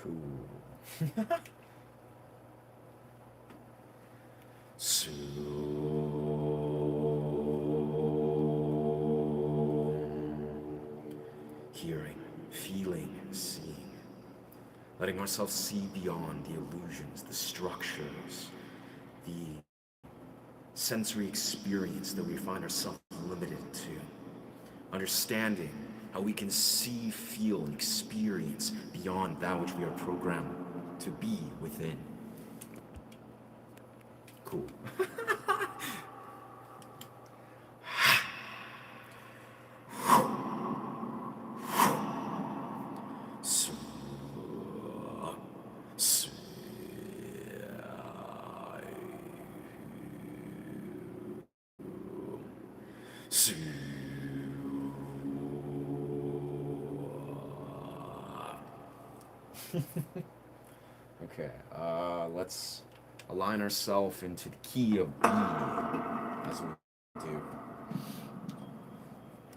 Cool. So, hearing, feeling, seeing. Letting ourselves see beyond the illusions, the structures, the sensory experience that we find ourselves limited to. Understanding how we can see, feel, and experience beyond that which we are programmed to be within. Cool. Okay, let's align ourselves into the key of B as we do.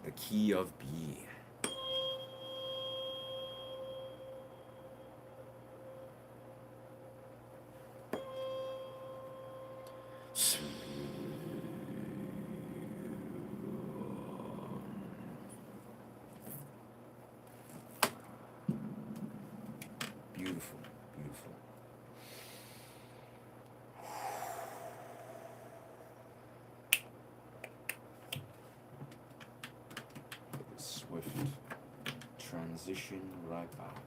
The key of B. Beautiful, beautiful. Swift transition right back.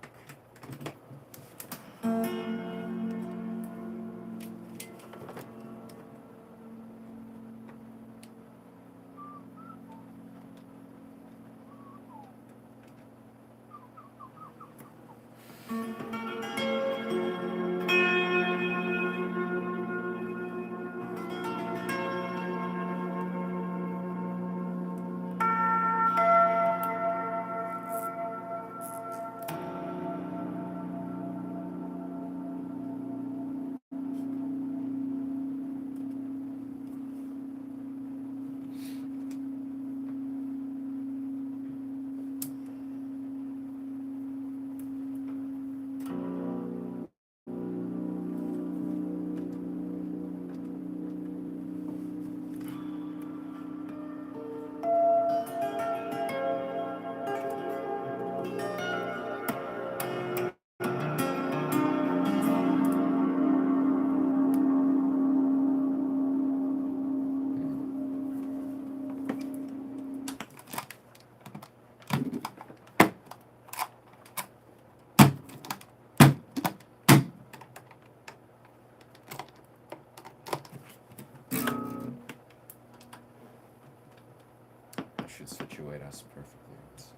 Should situate us perfectly. Let's see.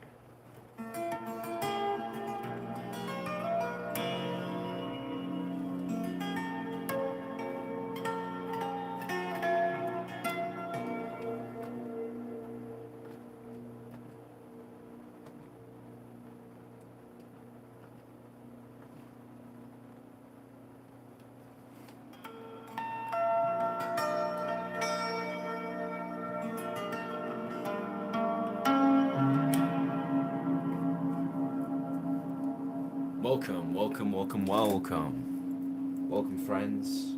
Welcome, welcome, welcome, welcome. Welcome, friends.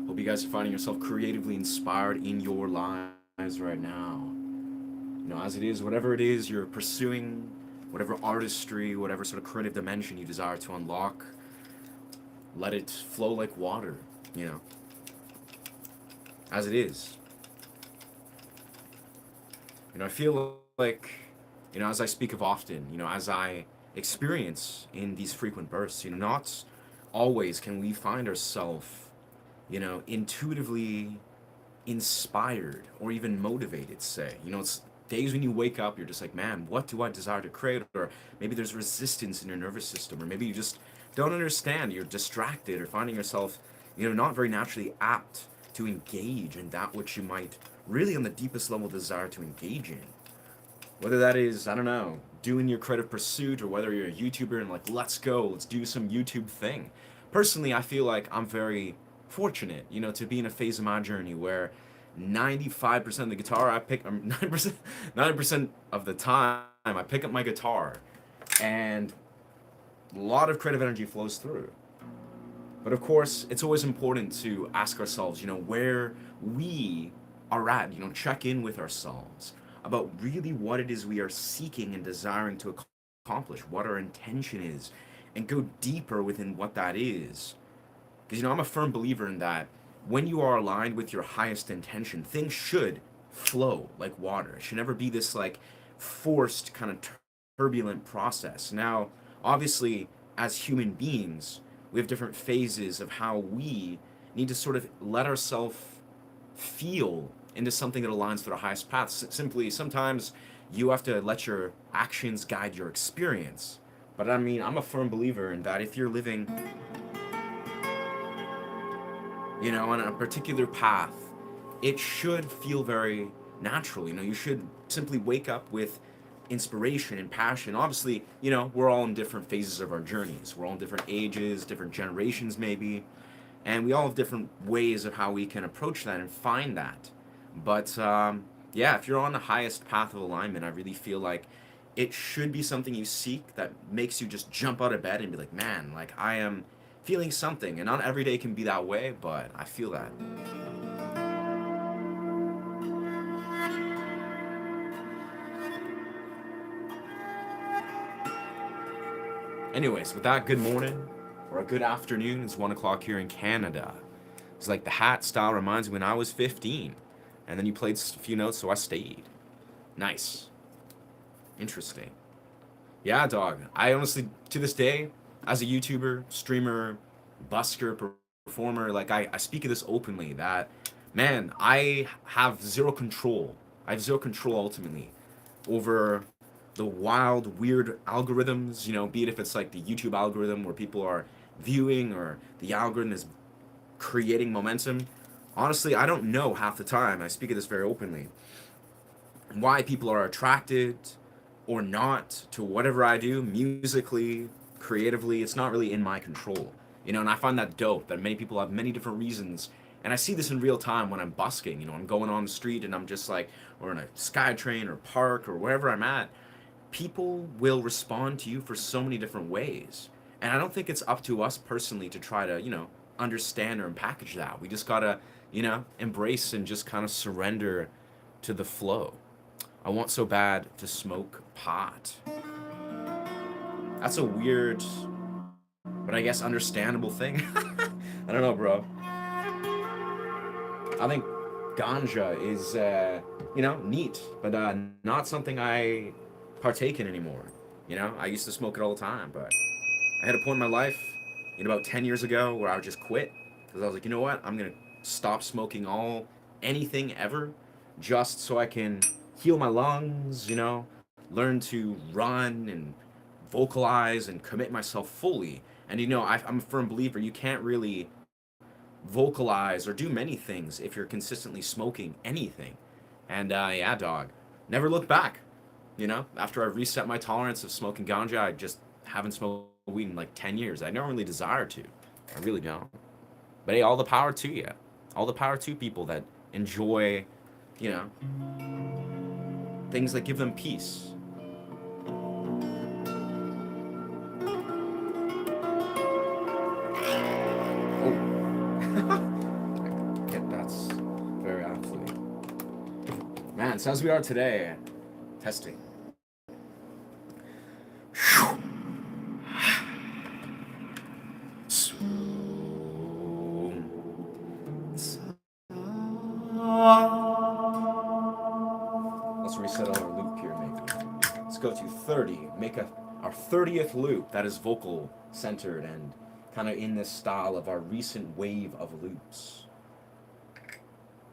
Hope you guys are finding yourself creatively inspired in your lives right now. You know, as it is, whatever it is you're pursuing, whatever artistry, whatever sort of creative dimension you desire to unlock, let it flow like water, you know, as it is. You know, I feel like, you know, as I speak of often, you know, as I experience in these frequent bursts, you know, not always can we find ourselves, you know, intuitively inspired or even motivated, say. You know, it's days when you wake up, you're just like, man, what do I desire to create? Or maybe there's resistance in your nervous system, or maybe you just don't understand, you're distracted, or finding yourself, you know, not very naturally apt to engage in that which you might really on the deepest level desire to engage in. Whether that is, I don't know, doing your creative pursuit, or whether you're a YouTuber and like, let's go, let's do some YouTube thing. Personally, I feel like I'm very fortunate, you know, to be in a phase of my journey where 95% of the guitar I pick, 90% of the time I pick up my guitar and a lot of creative energy flows through. But of course, it's always important to ask ourselves, where we are at, check in with ourselves about really what it is we are seeking and desiring to accomplish, what our intention is, and go deeper within what that is. Because, I'm a firm believer in that when you are aligned with your highest intention, things should flow like water. It should never be this like forced kind of turbulent process. Now, obviously, as human beings, we have different phases of how we need to sort of let ourselves feel into something that aligns with our highest path. Simply, sometimes you have to let your actions guide your experience. But I mean, I'm a firm believer in that if you're living, on a particular path, it should feel very natural. You should simply wake up with inspiration and passion. Obviously, we're all in different phases of our journeys. We're all in different ages, different generations, maybe. And we all have different ways of how we can approach that and find that. But yeah, if you're on the highest path of alignment, I really feel like it should be something you seek that makes you just jump out of bed and be like, man, like I am feeling something. And not every day can be that way, but I feel that. Anyways, with that, good morning or a good afternoon. It's 1 o'clock here in Canada. It's like the hat style reminds me when I was 15. And then you played a few notes, so I stayed. Nice. Interesting. Yeah, dog. I honestly, to this day, as a YouTuber, streamer, busker, performer, like I speak of this openly that, man, I have zero control. I have zero control ultimately over the wild, weird algorithms, be it if it's like the YouTube algorithm where people are viewing or the algorithm is creating momentum. Honestly, I don't know half the time. I speak of this very openly. Why people are attracted or not to whatever I do musically, creatively, it's not really in my control. And I find that dope that many people have many different reasons. And I see this in real time when I'm busking. I'm going on the street and I'm just like, or in a SkyTrain or park or wherever I'm at. People will respond to you for so many different ways. And I don't think it's up to us personally to try to, understand or package that. We just gotta, embrace and just kind of surrender to the flow. I want so bad to smoke pot. That's a weird, but I guess understandable thing. I don't know, bro. I think ganja is, neat, but not something I partake in anymore. I used to smoke it all the time, but I had a point in my life, about 10 years ago, where I would just quit because I was like, you know what? I'm gonna stop smoking anything ever, just so I can heal my lungs. Learn to run and vocalize and commit myself fully. And I'm a firm believer you can't really vocalize or do many things if you're consistently smoking anything. And yeah, dog, never look back. After I reset my tolerance of smoking ganja, I just haven't smoked weed in like 10 years. I don't really desire to. I really don't. But hey, all the power to you. All the power to people that enjoy, things that give them peace. Oh. Yeah, that's very aptly. Man, so as we are today, testing. Let's reset our loop here, maybe. Let's go to 30. Make our 30th loop that is vocal centered and kind of in this style of our recent wave of loops.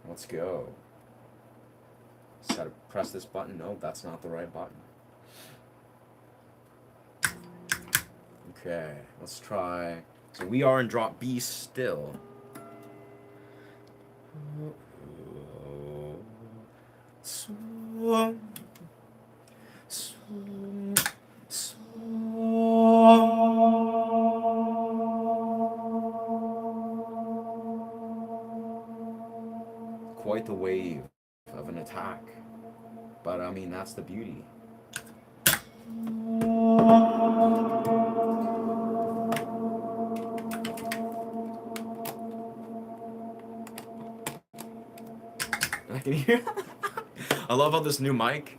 Let's go. Just gotta press this button. No, that's not the right button. Okay, let's try. So we are in drop B still. Quite the wave of an attack. But I mean, that's the beauty. Can you hear? I love how this mic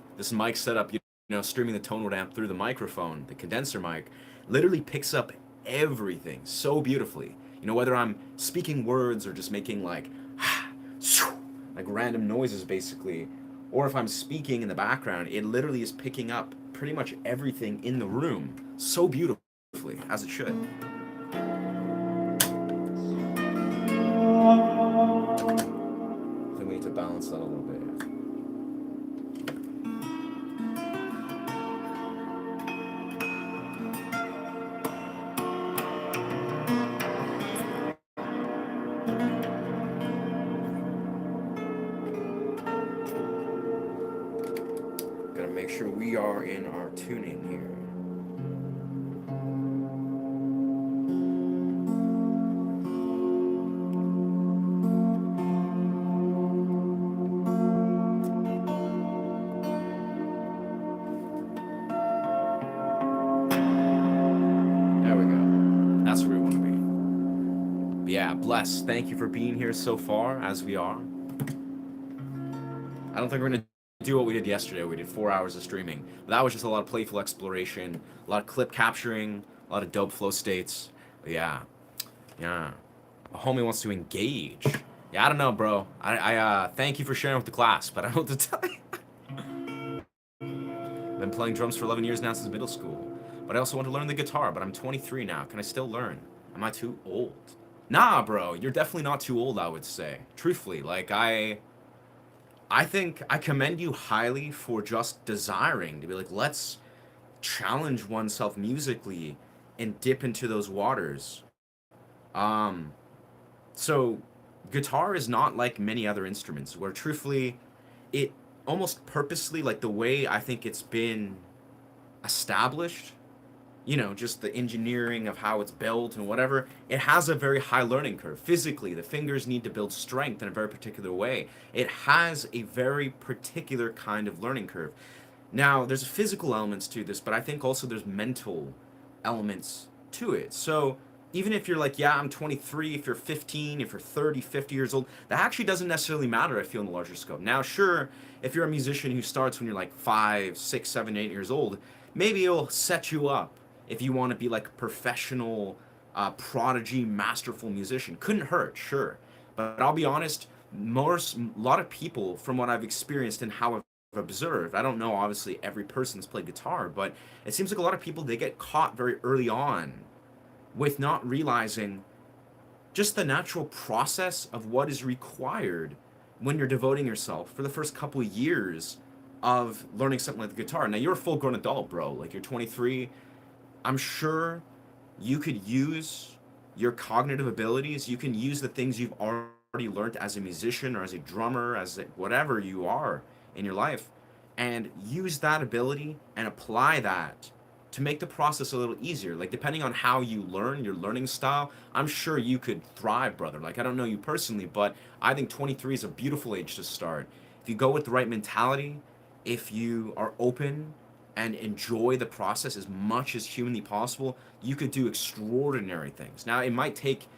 setup, you know, streaming the tone amp through the microphone, the condenser mic, literally picks up everything so beautifully. You know, whether I'm speaking words or just making like random noises basically, or if I'm speaking in the background, it literally is picking up pretty much everything in the room so beautifully, as it should. I think we need to balance that a little bit. Gotta make sure we are in our tuning here. There we go. That's where we want to be. But yeah, bless. Thank you for being here so far, as we are. I don't think we're gonna do what we did yesterday. We did 4 hours of streaming, but that was just a lot of playful exploration, a lot of clip capturing, a lot of dope flow states. But yeah, yeah. A homie wants to engage. Yeah, I don't know, bro. I thank you for sharing with the class, but I don't know what to tell you. I've been playing drums for 11 years now since middle school, but I also want to learn the guitar. But I'm 23 now. Can I still learn? Am I too old? Nah, bro. You're definitely not too old. I would say, truthfully, like I think I commend you highly for just desiring to be like, let's challenge oneself musically and dip into those waters. Um, so guitar is not like many other instruments where truthfully it almost purposely like the way I think it's been established, you know, just the engineering of how it's built and whatever, it has a very high learning curve. Physically, the fingers need to build strength in a very particular way. It has a very particular kind of learning curve. Now, there's physical elements to this, but I think also there's mental elements to it. So, even if you're like, yeah, I'm 23, if you're 15, if you're 30, 50 years old, that actually doesn't necessarily matter, I feel, in the larger scope. Now, sure, if you're a musician who starts when you're like 5, 6, 7, 8 years old, maybe it'll set you up if you want to be like a professional, prodigy, masterful musician. Couldn't hurt, sure. But I'll be honest, a lot of people, from what I've experienced and how I've observed, I don't know, obviously, every person's played guitar, but it seems like a lot of people, they get caught very early on with not realizing just the natural process of what is required when you're devoting yourself for the first couple of years of learning something like the guitar. Now, you're a full grown adult, bro. Like, you're 23. I'm sure you could use your cognitive abilities. You can use the things you've already learned as a musician or as a drummer, whatever you are in your life, and use that ability and apply that to make the process a little easier. Like, depending on how you learn, your learning style, I'm sure you could thrive, brother. Like, I don't know you personally, but I think 23 is a beautiful age to start. If you go with the right mentality, if you are open and enjoy the process as much as humanly possible, you could do extraordinary things. Now, it might take,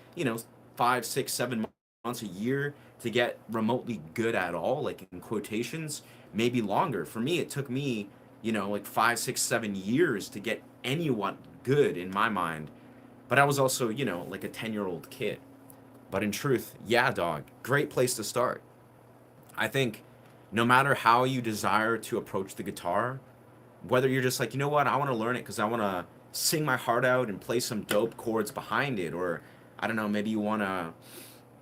5, 6, 7 months, a year to get remotely good at all, like in quotations, maybe longer. For me, it took me, like 5, 6, 7 years to get anyone good in my mind. But I was also, like a 10-year-old kid. But in truth, yeah, dog, great place to start. I think no matter how you desire to approach the guitar, whether you're just like, you know what, I want to learn it because I want to sing my heart out and play some dope chords behind it, or I don't know, maybe you want to,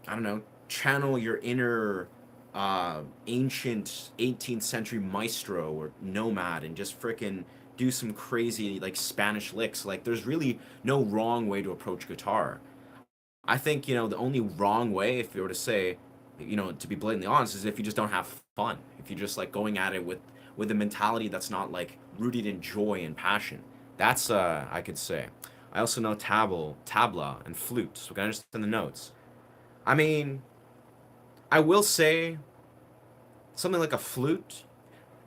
I don't know, channel your inner ancient 18th century maestro or nomad and just frickin' do some crazy like Spanish licks. Like, there's really no wrong way to approach guitar. I think, the only wrong way, if you were to say, to be blatantly honest, is if you just don't have fun. If you're just like going at it with a mentality that's not like rooted in joy and passion. That's I could say. I also know tabla, and flute, so I can understand the notes. I mean, I will say something like a flute.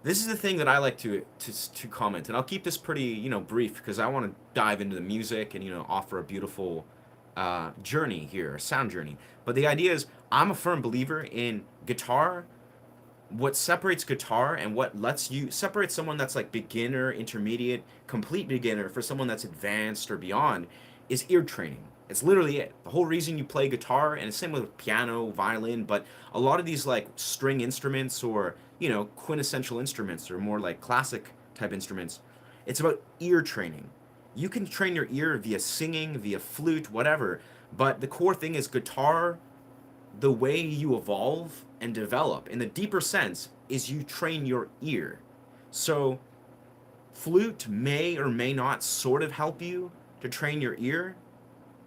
This is the thing that I like to comment, and I'll keep this pretty brief because I want to dive into the music and offer a beautiful journey here, a sound journey. But the idea is, I'm a firm believer in guitar. what separates guitar and what lets you separate someone that's like beginner, intermediate, complete beginner for someone that's advanced or beyond is ear training. It's literally it. The whole reason you play guitar, and it's same with piano, violin, but a lot of these like string instruments or, quintessential instruments or more like classic type instruments, it's about ear training. You can train your ear via singing, via flute, whatever, but the core thing is guitar. The way you evolve and develop in the deeper sense is you train your ear. So flute may or may not sort of help you to train your ear.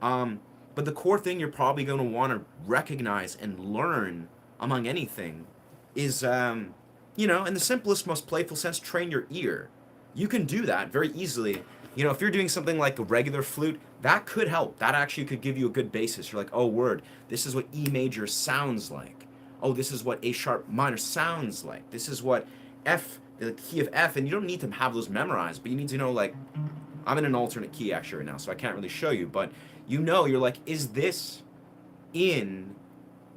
um, but the core thing you're probably going to want to recognize and learn among anything is, in the simplest, most playful sense, train your ear. You can do that very easily. If you're doing something like a regular flute, that could help. That actually could give you a good basis. You're like, oh, word, this is what E major sounds like. Oh, this is what A sharp minor sounds like. This is what F, the key of F, and you don't need to have those memorized, but you need to know, like, I'm in an alternate key actually right now, so I can't really show you, but you're like, is this in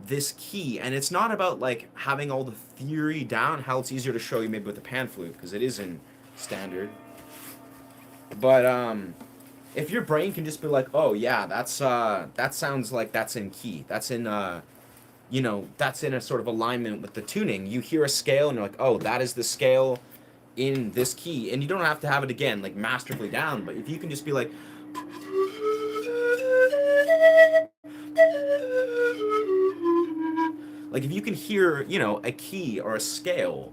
this key? And it's not about like having all the theory down. How it's easier to show you maybe with the pan flute because it is in standard. But if your brain can just be like, oh yeah, that sounds like that's in key. That's in that's in a sort of alignment with the tuning. You hear a scale and you're like, oh, that is the scale in this key, and you don't have to have it again like masterfully down, but if you can just be like, if you can hear, a key or a scale,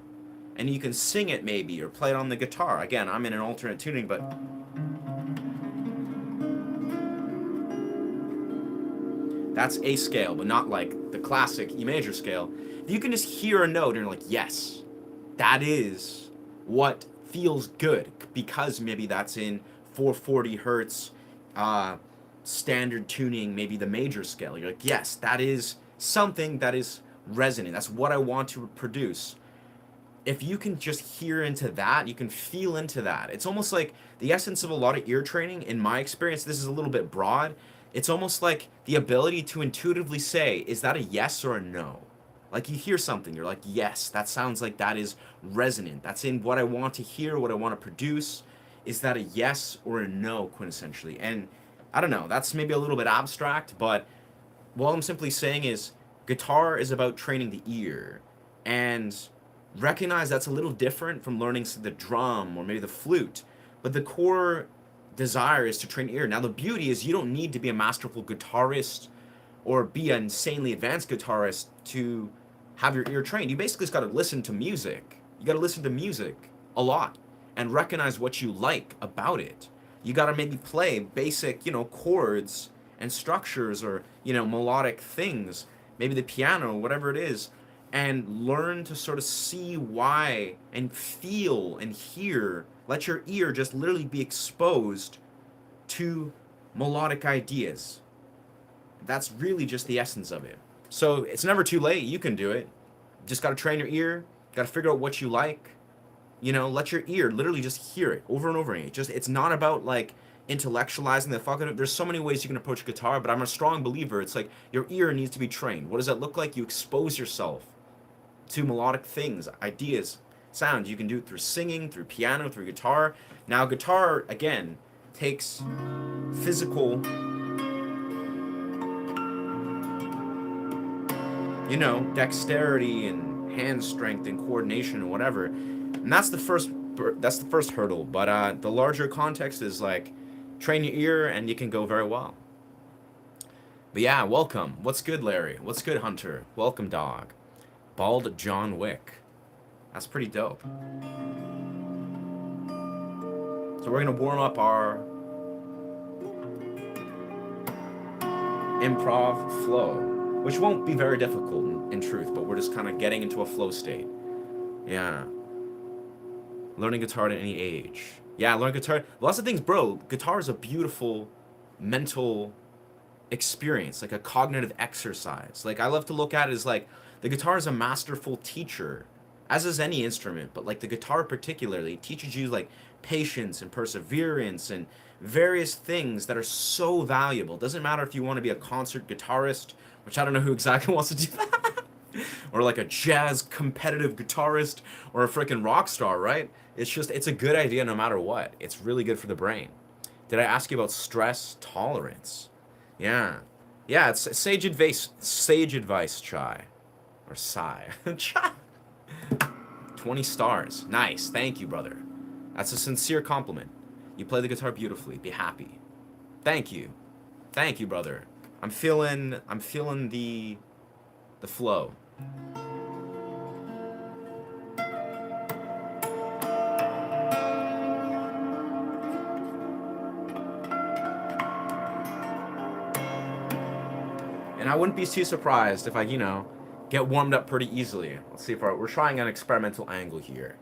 and you can sing it maybe or play it on the guitar. Again, I'm in an alternate tuning, but that's a scale, but not like the classic E major scale. If you can just hear a note and you're like, yes, that is what feels good, because maybe that's in 440 hertz standard tuning, maybe the major scale. You're like, yes, that is something that is resonant. That's what I want to produce. If you can just hear into that, you can feel into that. It's almost like the essence of a lot of ear training, in my experience, this is a little bit broad. It's almost like the ability to intuitively say, is that a yes or a no? Like you hear something, you're like, yes, that sounds like that is resonant. That's in what I want to hear, what I want to produce. Is that a yes or a no, quintessentially? And I don't know, that's maybe a little bit abstract, but what I'm simply saying is guitar is about training the ear. And recognize that's a little different from learning the drum or maybe the flute. But the core desire is to train ear. Now, the beauty is you don't need to be a masterful guitarist or be an insanely advanced guitarist to have your ear trained. You basically just got to listen to music. You got to listen to music a lot and recognize what you like about it. You got to maybe play basic, chords and structures or, melodic things, maybe the piano, whatever it is, and learn to sort of see why and feel and hear. Let your ear just literally be exposed to melodic ideas. That's really just the essence of it. So it's never too late. You can do it. Just got to train your ear. Got to figure out what you like. Let your ear literally just hear it over and over again. It's not about like intellectualizing the fuck out of it. There's so many ways you can approach guitar, but I'm a strong believer. It's like your ear needs to be trained. What does that look like? You expose yourself to melodic things, ideas, sounds. You can do it through singing, through piano, through guitar. Now, guitar, again, takes physical, dexterity and hand strength and coordination and whatever. And that's the first hurdle. But the larger context is like train your ear and you can go very well. But yeah, welcome. What's good, Larry? What's good, Hunter? Welcome, dog. Bald John Wick. That's pretty dope. So we're going to warm up our improv flow, which won't be very difficult in truth, but we're just kind of getting into a flow state. Yeah. Learning guitar at any age. Yeah, learn guitar. Lots of things, bro. Guitar is a beautiful mental experience, like a cognitive exercise. Like I love to look at it as like the guitar is a masterful teacher, as is any instrument, but like the guitar particularly teaches you like patience and perseverance and various things that are so valuable. Doesn't matter if you want to be a concert guitarist, which I don't know who exactly wants to do that. or like a jazz competitive guitarist or a freaking rock star, right? It's a good idea no matter what. It's really good for the brain. Did I ask you about stress tolerance? Yeah. Yeah, it's sage advice, Chai. Or Sai. Chai. 20 stars. Nice. Thank you, brother. That's a sincere compliment. You play the guitar beautifully. Be happy. Thank you. Thank you, brother. I'm feeling the flow. And I wouldn't be too surprised if I get warmed up pretty easily. Let's see if we're trying an experimental angle here.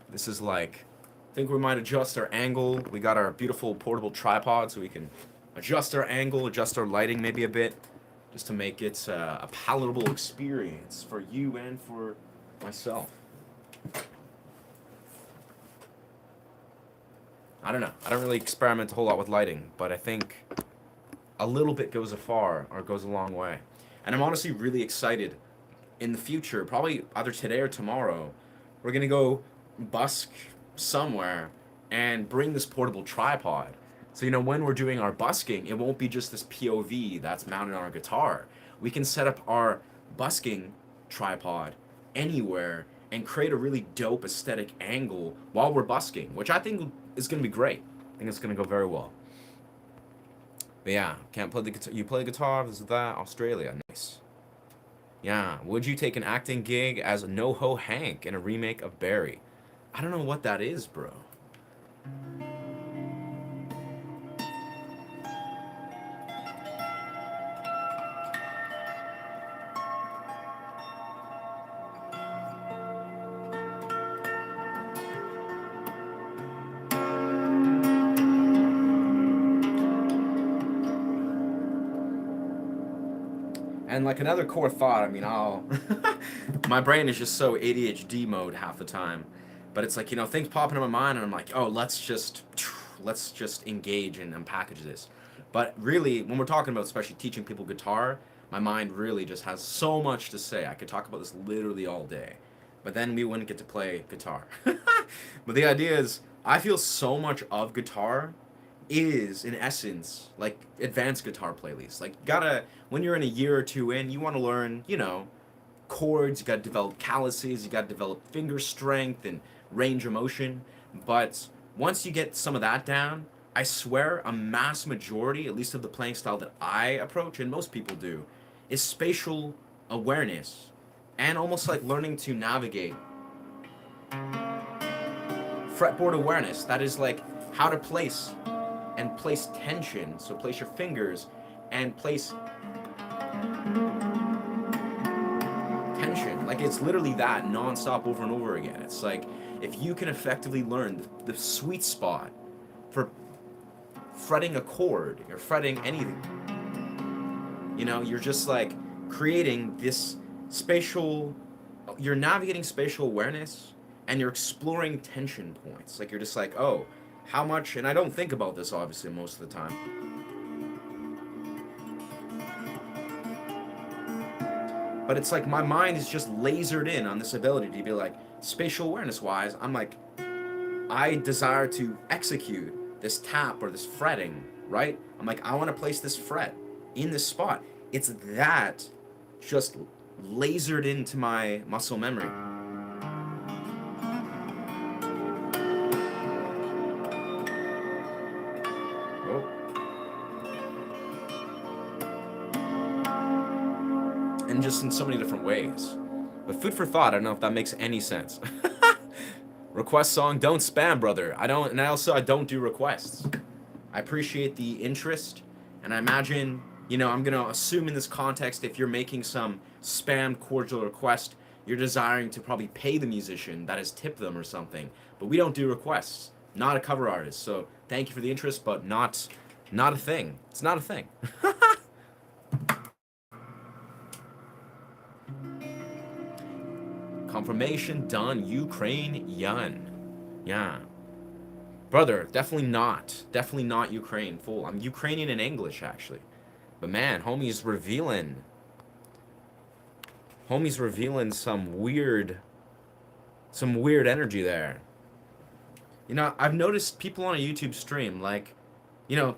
This is like, I think we might adjust our angle. We got our beautiful portable tripod so we can adjust our angle, adjust our lighting maybe a bit, just to make it a palatable experience for you and for myself. I don't know. I don't really experiment a whole lot with lighting, but I think a little bit goes afar or goes a long way. And I'm honestly really excited in the future, probably either today or tomorrow, we're gonna go busk somewhere and bring this portable tripod. So, when we're doing our busking, it won't be just this POV that's mounted on our guitar. We can set up our busking tripod anywhere and create a really dope aesthetic angle while we're busking, which I think is gonna be great. I think it's gonna go very well. But yeah, can't play the guitar. You play the guitar? This is that. Australia. Nice. Yeah. Would you take an acting gig as No-Ho Hank in a remake of Barry? I don't know what that is, bro. And like another core thought, I'll my brain is just so ADHD mode half the time. But it's like, things pop into my mind and I'm like, "Oh, let's just engage and unpackage this." But really, when we're talking about especially teaching people guitar, my mind really just has so much to say. I could talk about this literally all day. But then we wouldn't get to play guitar. But the idea is I feel so much of guitar is in essence like advanced guitar playlists. Like gotta when you're in a year or two in, you want to learn, chords, you got to develop calluses, you got to develop finger strength and range of motion. But once you get some of that down, I swear a mass majority, at least of the playing style that I approach and most people do, is spatial awareness and almost like learning to navigate fretboard awareness. That is like how to place tension. So place your fingers and place tension. Like it's literally that nonstop over and over again. It's like if you can effectively learn the sweet spot for fretting a chord or fretting anything, you're just like creating this you're navigating spatial awareness and you're exploring tension points. Like you're just like, oh, how much, and I don't think about this obviously most of the time, but it's like my mind is just lasered in on this ability to be like, spatial awareness wise, I'm like, I desire to execute this tap or this fretting, right? I'm like, I want to place this fret in this spot. It's that just lasered into my muscle memory. And just in so many different ways. But food for thought, I don't know if that makes any sense. Request song, don't spam, brother. I don't do requests. I appreciate the interest, and I imagine, I'm gonna assume in this context, if you're making some spammed cordial request, you're desiring to probably pay the musician, that is tip them or something. But we don't do requests. Not a cover artist. So thank you for the interest, but not a thing. It's not a thing. Confirmation done. Ukrainian. Yeah. Brother, definitely not. Definitely not Ukraine full. I'm Ukrainian in English, actually. But man, homie is revealing. homie's revealing some weird energy there. You know, I've noticed people on a YouTube stream, like, you know,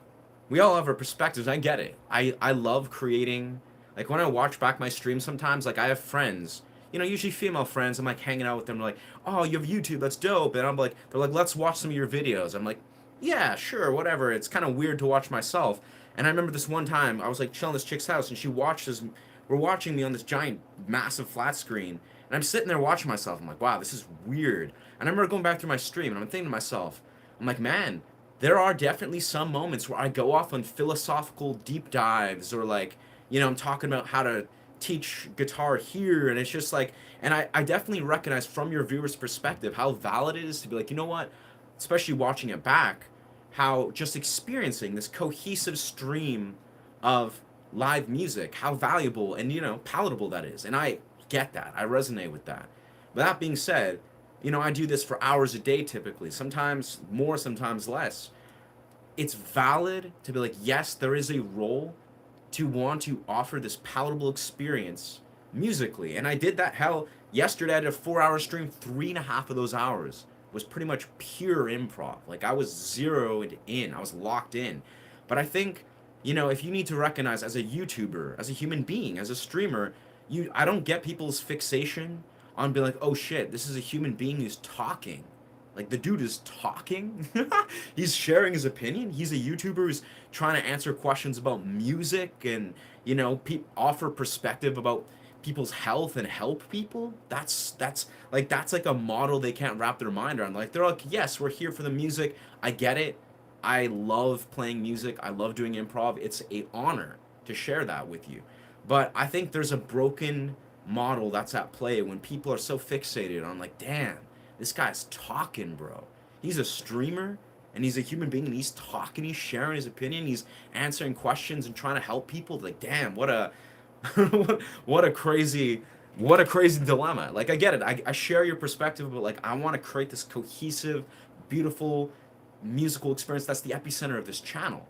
we all have our perspectives. I get it. I love creating. Like when I watch back my streams, sometimes like I have friends, you know, usually female friends. I'm like hanging out with them. They're like, oh, you have YouTube, that's dope. And I'm like, they're like, let's watch some of your videos. I'm like, yeah, sure, whatever. It's kind of weird to watch myself. And I remember this one time I was like chilling at this chick's house, and she watches. We're watching me on this giant, massive flat screen, and I'm sitting there watching myself. I'm like, wow, this is weird. And I remember going back through my stream, and I'm thinking to myself, I'm like, man, there are definitely some moments where I go off on philosophical deep dives, or like, you know, I'm talking about how to teach guitar here, and it's just like, and I definitely recognize from your viewer's perspective how valid it is to be like, you know what, especially watching it back, how just experiencing this cohesive stream of live music, how valuable and, you know, palatable that is. And I get that. I resonate with that. But that being said, you know, I do this for hours a day typically, sometimes more, sometimes less. It's valid to be like, yes, there is a role to want to offer this palatable experience musically. And I did that. Hell, yesterday I did a 4 hour stream. 3.5 of those hours was pretty much pure improv. Like I was zeroed in, I was locked in. But I think, you know, if you need to recognize as a YouTuber, as a human being, as a streamer, I don't get people's fixation on being like, oh shit, this is a human being who's talking. Like the dude is talking. He's sharing his opinion. He's a YouTuber who's trying to answer questions about music and, you know, offer perspective about people's health and help people. That's like a model they can't wrap their mind around. Like they're like, yes, we're here for the music. I get it. I love playing music. I love doing improv. It's a honor to share that with you. But I think there's a broken model that's at play when people are so fixated on like, damn, this guy's talking, bro. He's a streamer and he's a human being and he's talking, he's sharing his opinion, he's answering questions and trying to help people. Like, damn, what a what a crazy dilemma. Like I get it. I share your perspective, but like I want to create this cohesive, beautiful musical experience that's the epicenter of this channel.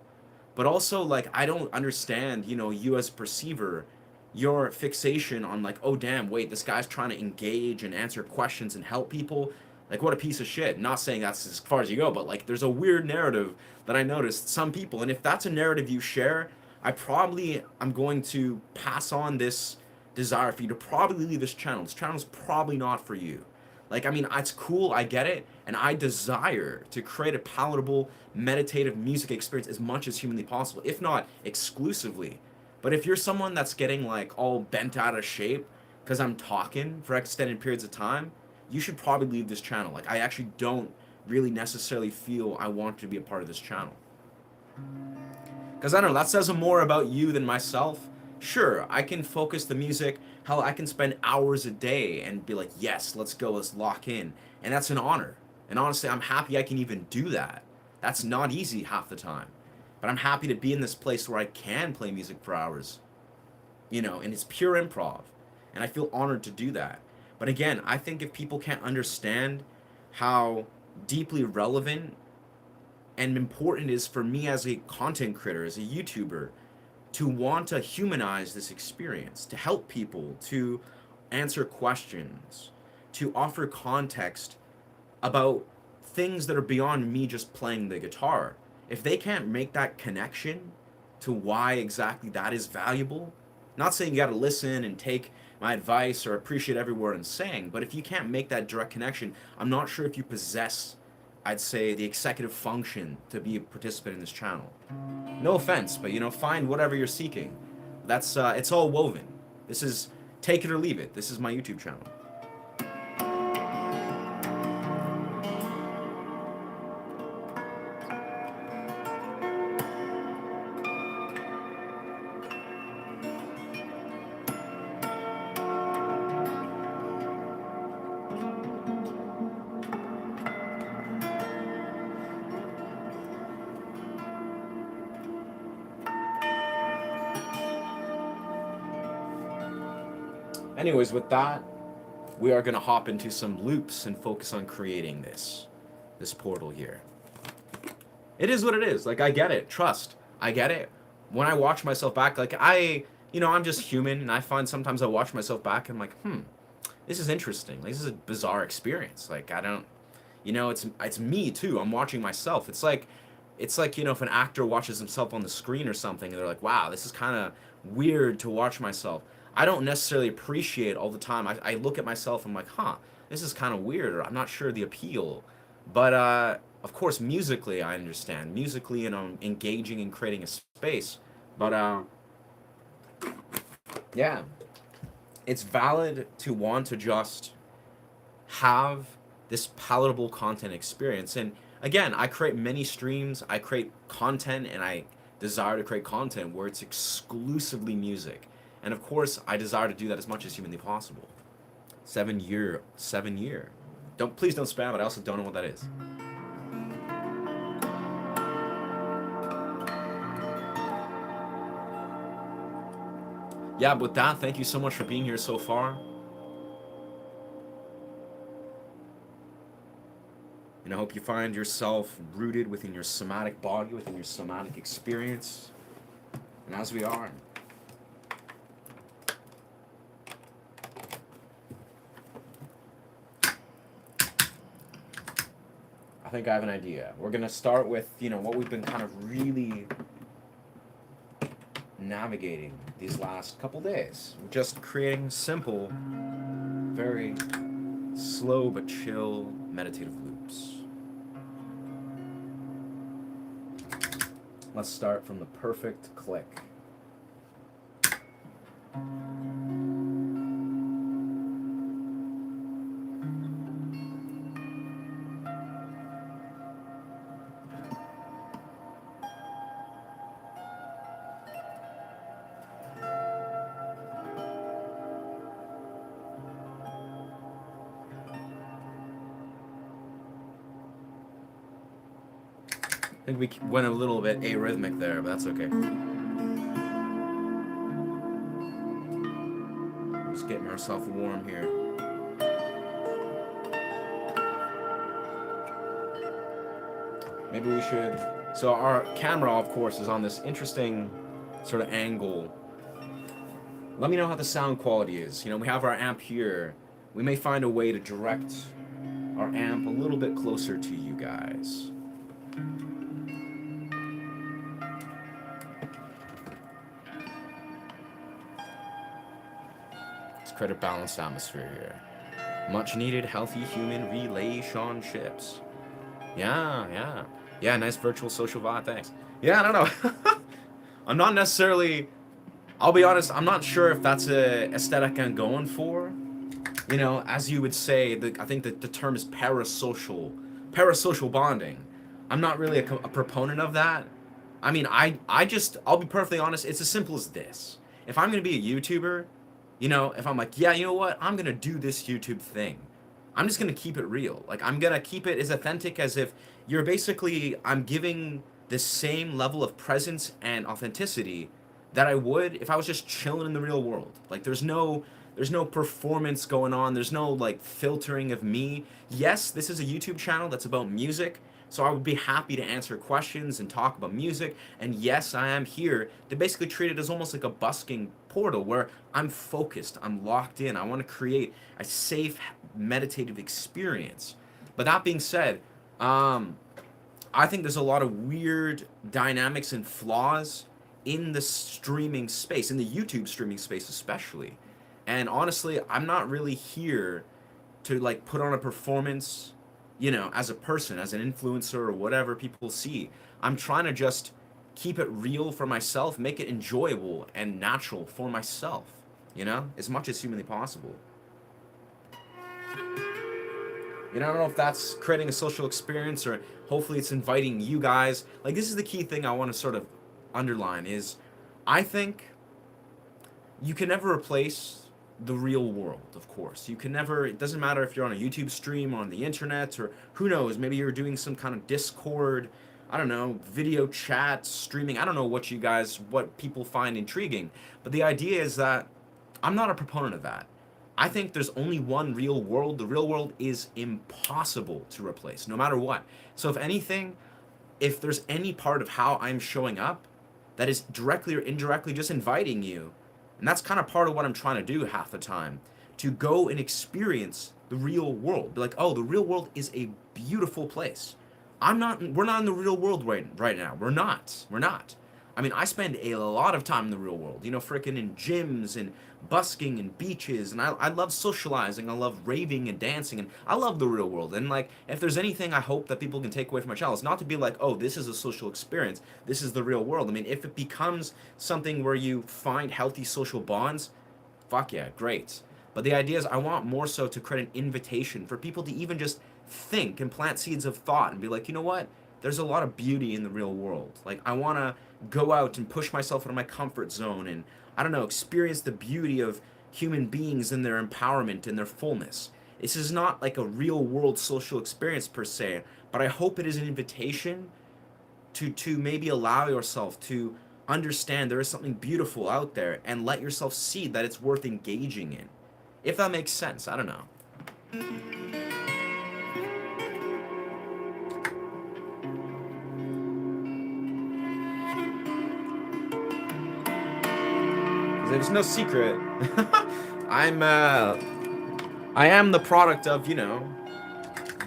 But also like I don't understand, you know, you as a perceiver, your fixation on like, oh damn, wait, this guy's trying to engage and answer questions and help people. Like what a piece of shit. Not saying that's as far as you go, but like there's a weird narrative that I noticed some people, and if that's a narrative you share, I'm going to pass on this desire for you to probably leave this channel. This channel is probably not for you. Like, I mean, it's cool, I get it, and I desire to create a palatable, meditative music experience as much as humanly possible, if not exclusively. But if you're someone that's getting like all bent out of shape because I'm talking for extended periods of time, you should probably leave this channel. Like, I actually don't really necessarily feel I want to be a part of this channel. Because I don't know, that says more about you than myself. Sure, I can focus the music. Hell, I can spend hours a day and be like, yes, let's go, let's lock in. And that's an honor. And honestly, I'm happy I can even do that. That's not easy half the time. But I'm happy to be in this place where I can play music for hours. You know, and it's pure improv. And I feel honored to do that. But again, I think if people can't understand how deeply relevant and important it is for me as a content creator, as a YouTuber, to want to humanize this experience, to help people, to answer questions, to offer context about things that are beyond me just playing the guitar. If they can't make that connection to why exactly that is valuable, not saying you got to listen and take my advice or appreciate every word I'm saying, but if you can't make that direct connection, I'm not sure if you possess, I'd say, the executive function to be a participant in this channel. No offense, but you know, find whatever you're seeking. That's it's all woven. This is take it or leave it. This is my YouTube channel. Anyways, with that, we are going to hop into some loops and focus on creating this portal here. It is what it is. Like, I get it. Trust. I get it. When I watch myself back, like, I'm just human, and I find sometimes I watch myself back and I'm like, this is interesting. Like, this is a bizarre experience. Like, I don't, it's me too. I'm watching myself. It's like if an actor watches himself on the screen or something, and they're like, wow, this is kind of weird to watch myself. I don't necessarily appreciate all the time. I look at myself and I'm like, this is kind of weird, or I'm not sure the appeal. But of course, musically, I understand. Musically, engaging and creating a space. But yeah, it's valid to want to just have this palatable content experience. And again, I create many streams, I create content, and I desire to create content where it's exclusively music. And of course, I desire to do that as much as humanly possible. 7 year, 7 year. Please don't spam it. I also don't know what that is. Yeah, but with that, thank you so much for being here so far. And I hope you find yourself rooted within your somatic body, within your somatic experience. And as we are, I think I have an idea. We're going to start with, what we've been kind of really navigating these last couple days. Just creating simple, very slow but chill meditative loops. Let's start from the perfect click. I think we went a little bit arrhythmic there, but that's okay. Just getting ourselves warm here. Maybe we should... So our camera, of course, is on this interesting sort of angle. Let me know how the sound quality is. We have our amp here. We may find a way to direct our amp a little bit closer to you guys. Create a balanced atmosphere here. Much needed healthy human relationships. Yeah. Nice virtual social vibe. Thanks. Yeah, I don't know. I'm not necessarily. I'll be honest. I'm not sure if that's a aesthetic I'm going for. As you would say, I think that the term is parasocial bonding. I'm not really a proponent of that. I mean, I'll be perfectly honest. It's as simple as this. If I'm gonna be a YouTuber. If I'm like, yeah, you know what? I'm going to do this YouTube thing. I'm just going to keep it real. Like, I'm going to keep it as authentic as if I'm giving the same level of presence and authenticity that I would if I was just chilling in the real world. Like, there's no performance going on. There's no, like, filtering of me. Yes, this is a YouTube channel that's about music. So I would be happy to answer questions and talk about music. And yes, I am here to basically treat it as almost like a busking portal where I'm focused, I'm locked in. I want to create a safe, meditative experience. But that being said, I think there's a lot of weird dynamics and flaws in the streaming space, in the YouTube streaming space especially. And honestly, I'm not really here to like put on a performance, as a person, as an influencer or whatever people see. I'm trying to just keep it real for myself, make it enjoyable and natural for myself, as much as humanly possible. I don't know if that's creating a social experience or hopefully it's inviting you guys. Like, this is the key thing I want to sort of underline is I think you can never replace the real world, of course. You can never, it doesn't matter if you're on a YouTube stream, on the internet, or who knows, maybe you're doing some kind of Discord, I don't know, video chat, streaming. I don't know what people find intriguing. But the idea is that I'm not a proponent of that. I think there's only one real world. The real world is impossible to replace, no matter what. So if anything, if there's any part of how I'm showing up that is directly or indirectly just inviting you And that's kind of part of what I'm trying to do half the time, to go and experience the real world. Be like, oh, the real world is a beautiful place. We're not in the real world right now. We're not. I mean, I spend a lot of time in the real world, freaking in gyms and busking and beaches, and I love socializing, I love raving and dancing, and I love the real world. And like, if there's anything I hope that people can take away from my channel, it's not to be like, oh, this is a social experience, this is the real world. I mean, if it becomes something where you find healthy social bonds, fuck yeah, great. But the idea is I want more so to create an invitation for people to even just think and plant seeds of thought and be like, you know what? There's a lot of beauty in the real world. Like, I want to go out and push myself out of my comfort zone and, I don't know, experience the beauty of human beings and their empowerment and their fullness. This is not like a real world social experience per se, but I hope it is an invitation to maybe allow yourself to understand there is something beautiful out there and let yourself see that it's worth engaging in. If that makes sense, I don't know. There's no secret. I'm I am the product of,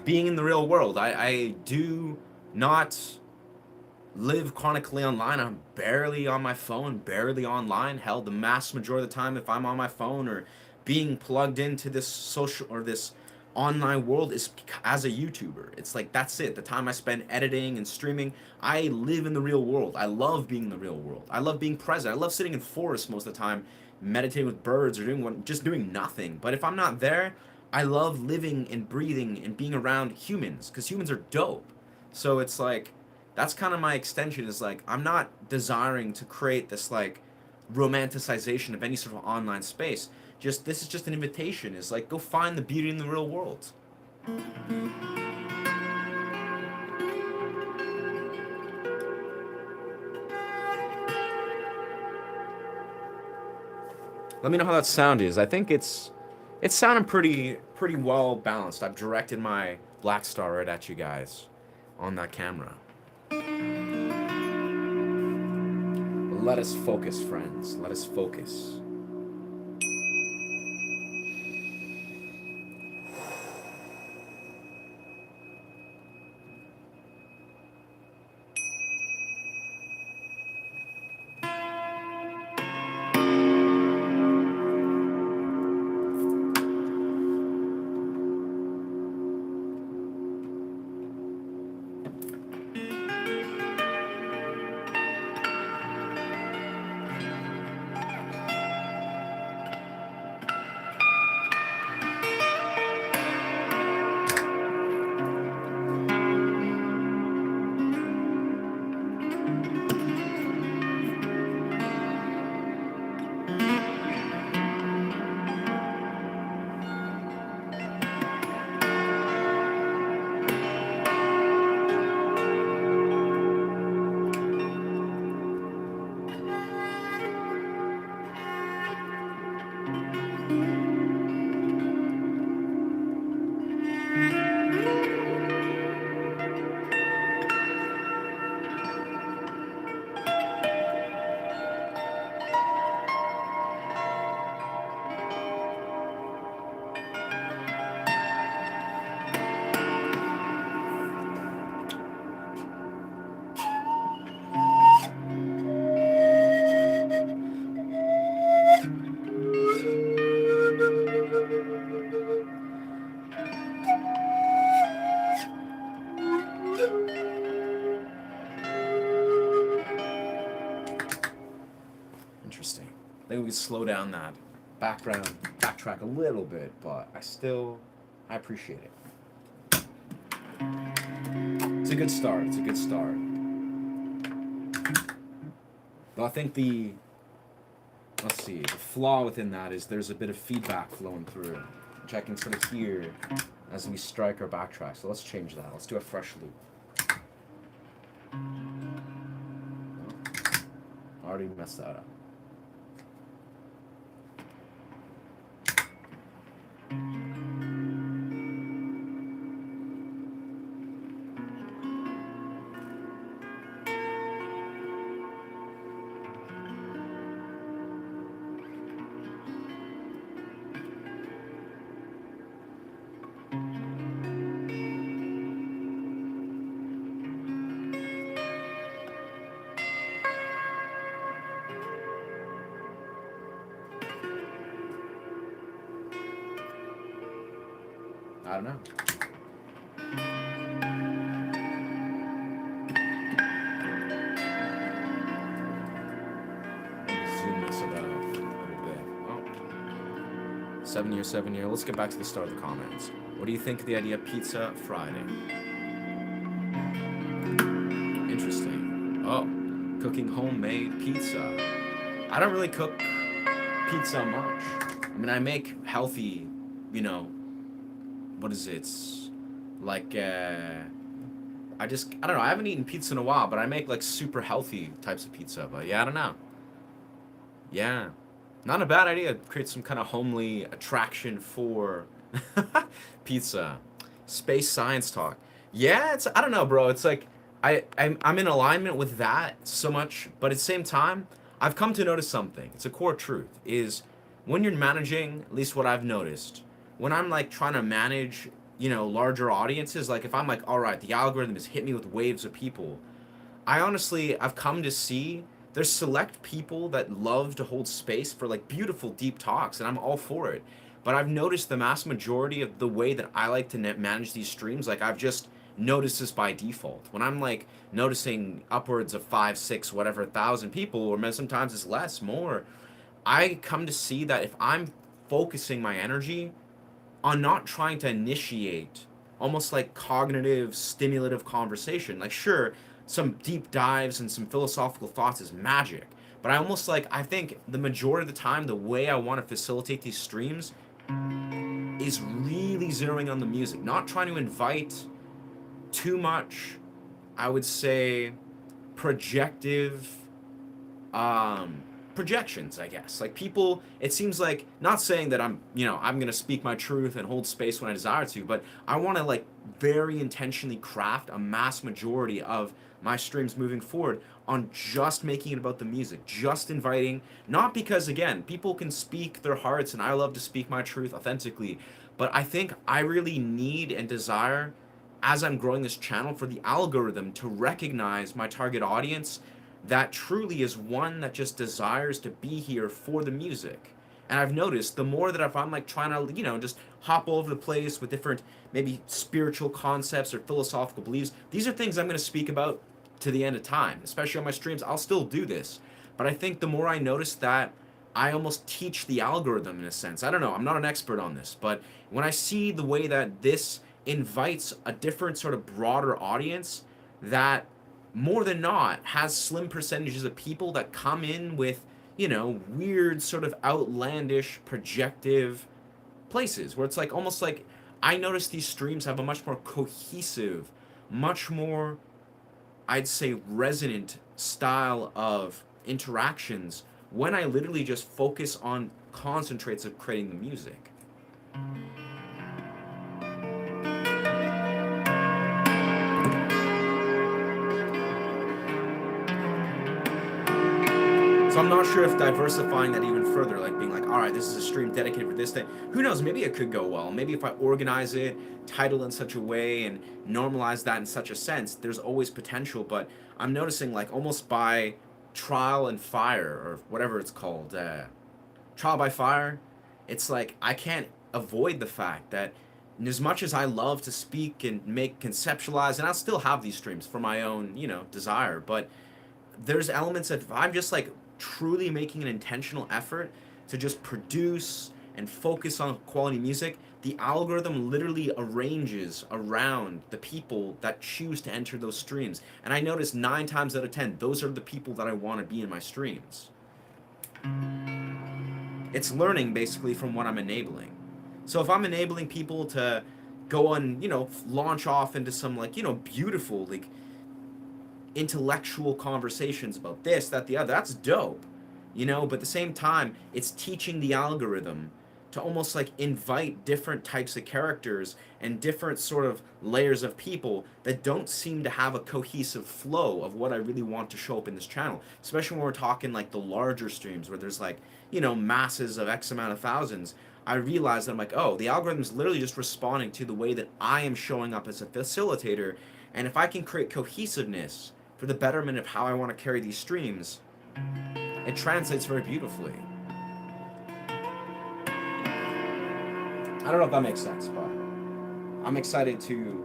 being in the real world. I do not live chronically online. I'm barely on my phone, barely online. Hell, the mass majority of the time, if I'm on my phone or being plugged into this social or this online world, is as a YouTuber. It's like, that's it. The time I spend editing and streaming, I live in the real world. I love being in the real world. I love being present. I love sitting in forests most of the time, meditating with birds or just doing nothing. But if I'm not there, I love living and breathing and being around humans, because humans are dope. So it's like, that's kind of my extension, is like, I'm not desiring to create this like romanticization of any sort of online space. Just, this is just an invitation, is like, go find the beauty in the real world. Let me know how that sound is. I think it's sounding pretty well balanced. I've directed my black star right at you guys on that camera. Let us focus, friends. Let us focus. Interesting. I think we could slow down that backtrack a little bit, but I appreciate it. It's a good start. It's a good start. But I think let's see, the flaw within that is there's a bit of feedback flowing through, which I can sort of hear as we strike our backtrack. So let's change that. Let's do a fresh loop. I already messed that up. I don't know. Zoom this about a little bit. Oh, 7 year, 7 year. Let's get back to the start of the comments. What do you think of the idea of Pizza Friday? Interesting. Oh, cooking homemade pizza. I don't really cook pizza much. I mean, I make healthy, you know, what is it? Like, I don't know. I haven't eaten pizza in a while, but I make like super healthy types of pizza. But yeah, I don't know. Yeah. Not a bad idea. Create some kind of homely attraction for pizza. Space science talk. Yeah, I don't know, bro. It's like I'm in alignment with that so much, but at the same time, I've come to notice something. It's a core truth is when you're managing, at least what I've noticed, when I'm like trying to manage, larger audiences, like if I'm like, all right, the algorithm has hit me with waves of people, I've come to see there's select people that love to hold space for like beautiful deep talks, and I'm all for it. But I've noticed the mass majority of the way that I like to manage these streams, like I've just noticed this by default. When I'm like noticing upwards of 5, 6, whatever thousand people, or sometimes it's less, more, I come to see that if I'm focusing my energy on not trying to initiate almost like cognitive stimulative conversation, like sure, some deep dives and some philosophical thoughts is magic, but I think the majority of the time the way I want to facilitate these streams is really zeroing on the music, not trying to invite too much, I would say, projective um projections, I guess. Like people, it seems like, not saying that I'm going to speak my truth and hold space when I desire to, but I want to like very intentionally craft a mass majority of my streams moving forward on just making it about the music, just inviting, not because again, people can speak their hearts and I love to speak my truth authentically, but I think I really need and desire, as I'm growing this channel, for the algorithm to recognize my target audience that truly is one that just desires to be here for the music. And I've noticed the more that if I'm like trying to, just hop all over the place with different maybe spiritual concepts or philosophical beliefs, these are things I'm going to speak about to the end of time, especially on my streams. I'll still do this. But I think the more I notice that, I almost teach the algorithm in a sense. I don't know, I'm not an expert on this, but when I see the way that this invites a different sort of broader audience that more than not has slim percentages of people that come in with, weird sort of outlandish projective places where it's like almost like I notice these streams have a much more cohesive, much more, I'd say, resonant style of interactions when I literally just focus on concentrates of creating the music. So I'm not sure if diversifying that even further, like being like, all right, this is a stream dedicated for this thing. Who knows? Maybe it could go well. Maybe if I organize it, title in such a way, and normalize that in such a sense, there's always potential. But I'm noticing like almost by trial and fire, or whatever it's called, trial by fire, it's like I can't avoid the fact that as much as I love to speak and make conceptualize, and I'll still have these streams for my own, desire, but there's elements that if I'm just like truly making an intentional effort to just produce and focus on quality music, the algorithm literally arranges around the people that choose to enter those streams. And I notice 9 times out of 10, those are the people that I want to be in my streams. It's learning basically from what I'm enabling. So if I'm enabling people to go on, launch off into some like, beautiful, like intellectual conversations about this, that, the other, that's dope, but at the same time, it's teaching the algorithm to almost like invite different types of characters and different sort of layers of people that don't seem to have a cohesive flow of what I really want to show up in this channel, especially when we're talking like the larger streams where there's like, masses of X amount of thousands. I realize that I'm like, oh, the algorithm's literally just responding to the way that I am showing up as a facilitator, and if I can create cohesiveness for the betterment of how I want to carry these streams, it translates very beautifully. I don't know if that makes sense, but I'm excited to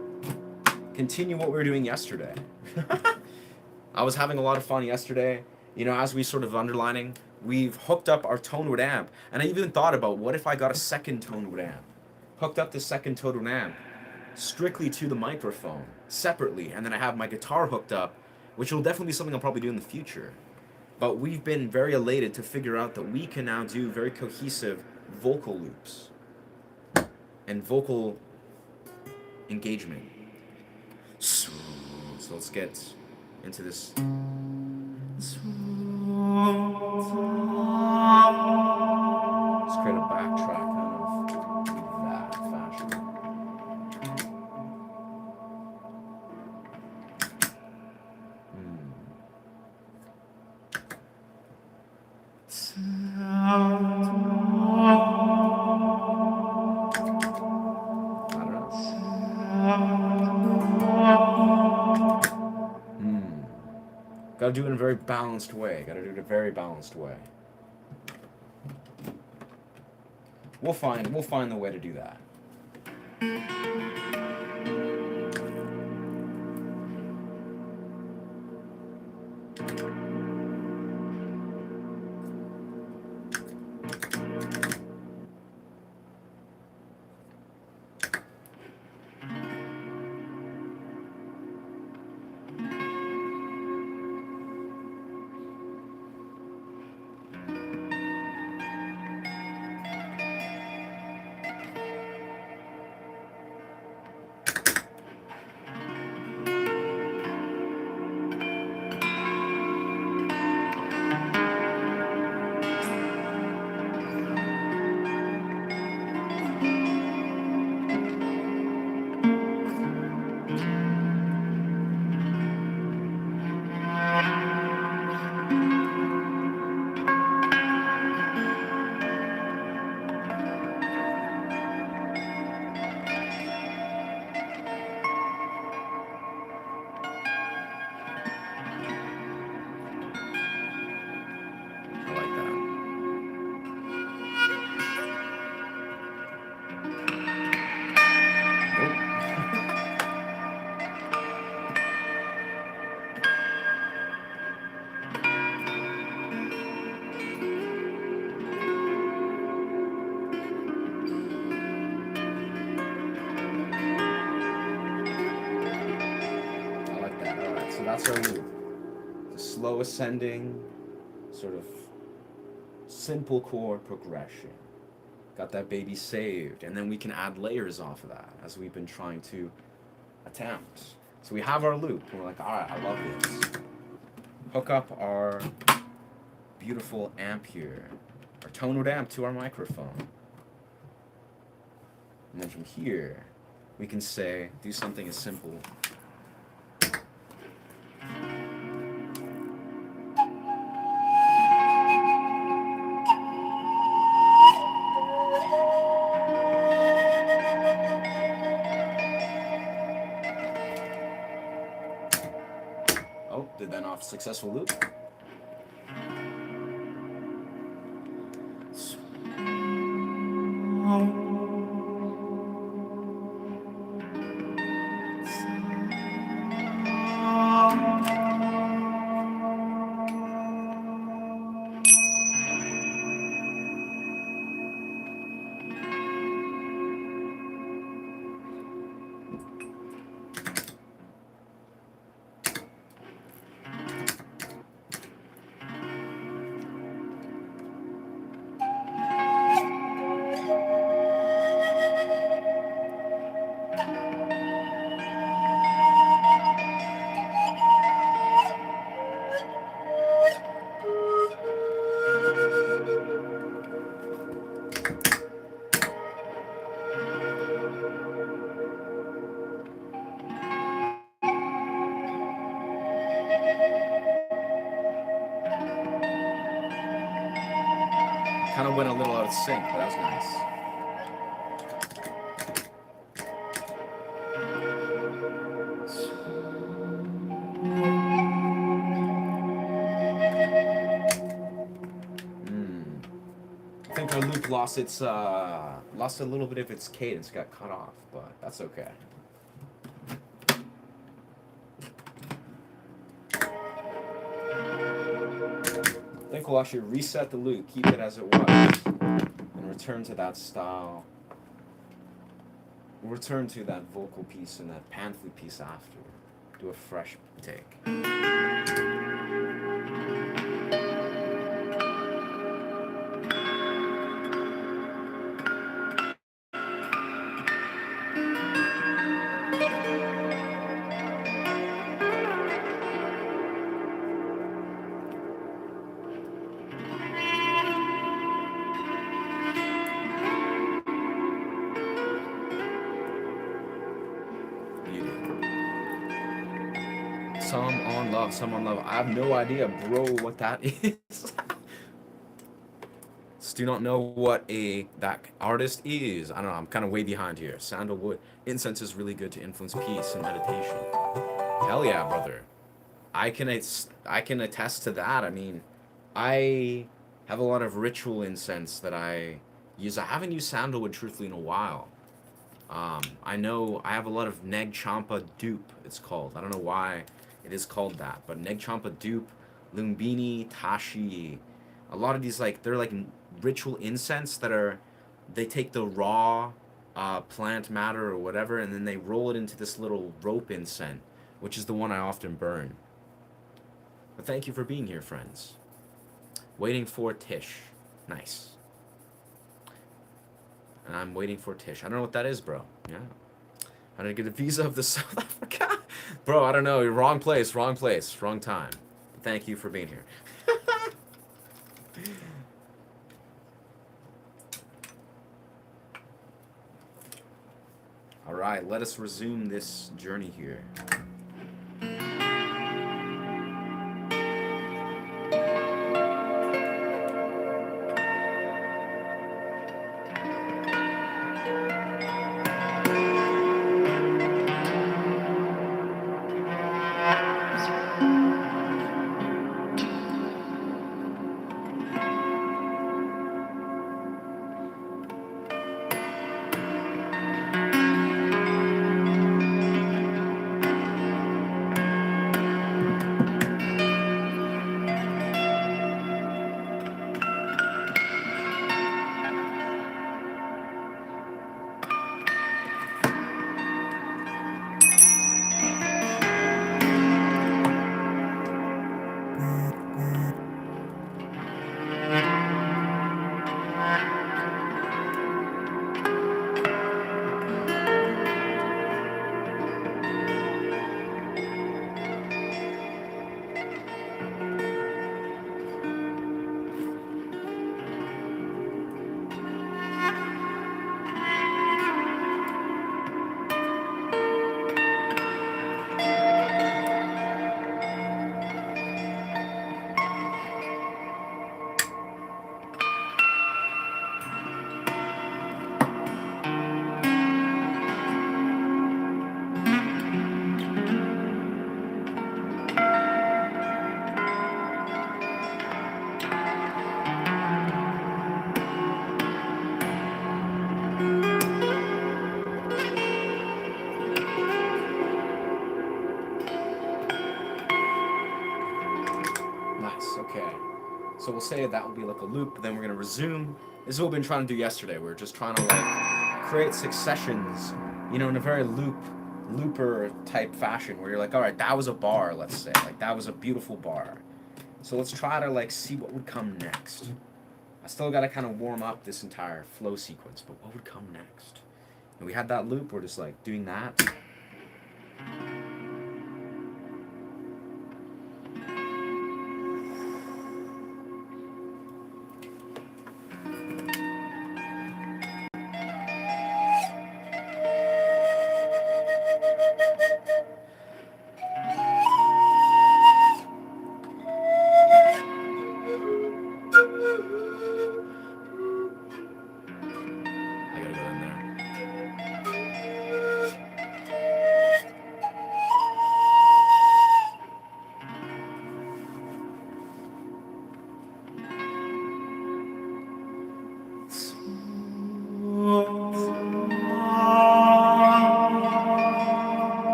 continue what we were doing yesterday. I was having a lot of fun yesterday. As we sort of underlining, we've hooked up our tone wood amp, and I even thought about what if I got a second tone wood amp, hooked up the second tone wood amp strictly to the microphone separately, and then I have my guitar hooked up, which will definitely be something I'll probably do in the future. But we've been very elated to figure out that we can now do very cohesive vocal loops and vocal engagement. So let's get into this. Let's create a backtrack kind of that fashion. Gotta do it in a very balanced way. We'll find the way to do that. I like that. I like that. All right, so that's our move. The slow ascending, sort of simple chord progression. Got that baby saved, and then we can add layers off of that as we've been trying to attempt. So we have our loop, and we're like, all right, I love this. Hook up our beautiful amp here, our tone wood amp to our microphone. And then from here, we can do something as simple. Oh, did that off successful loop? Kind of went a little out of sync, but that was nice. think our loop lost a little bit of its cadence, got cut off, but that's okay. I think we'll actually reset the loop, keep it as it was, and return to that style. We'll return to that vocal piece and that pan flute piece after. Do a fresh take. Some on love, some on love. I have no idea, bro, what that is. Do not know what that artist is. I don't know. I'm kind of way behind here. Sandalwood incense is really good to influence peace and meditation. Hell yeah, brother. I can attest to that. I mean, I have a lot of ritual incense that I use. I haven't used sandalwood truthfully in a while. I know I have a lot of Neg Champa dupe. It's called. I don't know why it is called that, but Neg Champa dupe, Lumbini, Tashi. A lot of these they're like ritual incense that are, they take the raw plant matter or whatever, and then they roll it into this little rope incense, which is the one I often burn. But thank you for being here, friends. Waiting for Tish. Nice. And I'm waiting for Tish. I don't know what that is, bro. Yeah. How did I get a visa of the South Africa? Bro, I don't know. Wrong place, wrong time. Thank you for being here. All right, let us resume this journey here. So we'll say that will be like a loop, but then we're gonna resume. This is what we've been trying to do yesterday. We are just trying to create successions, in a very looper type fashion, where you're like, all right, that was a bar, let's say, that was a beautiful bar. So let's try to see what would come next. I still gotta kind of warm up this entire flow sequence, but what would come next? And we had that loop. We're just doing that.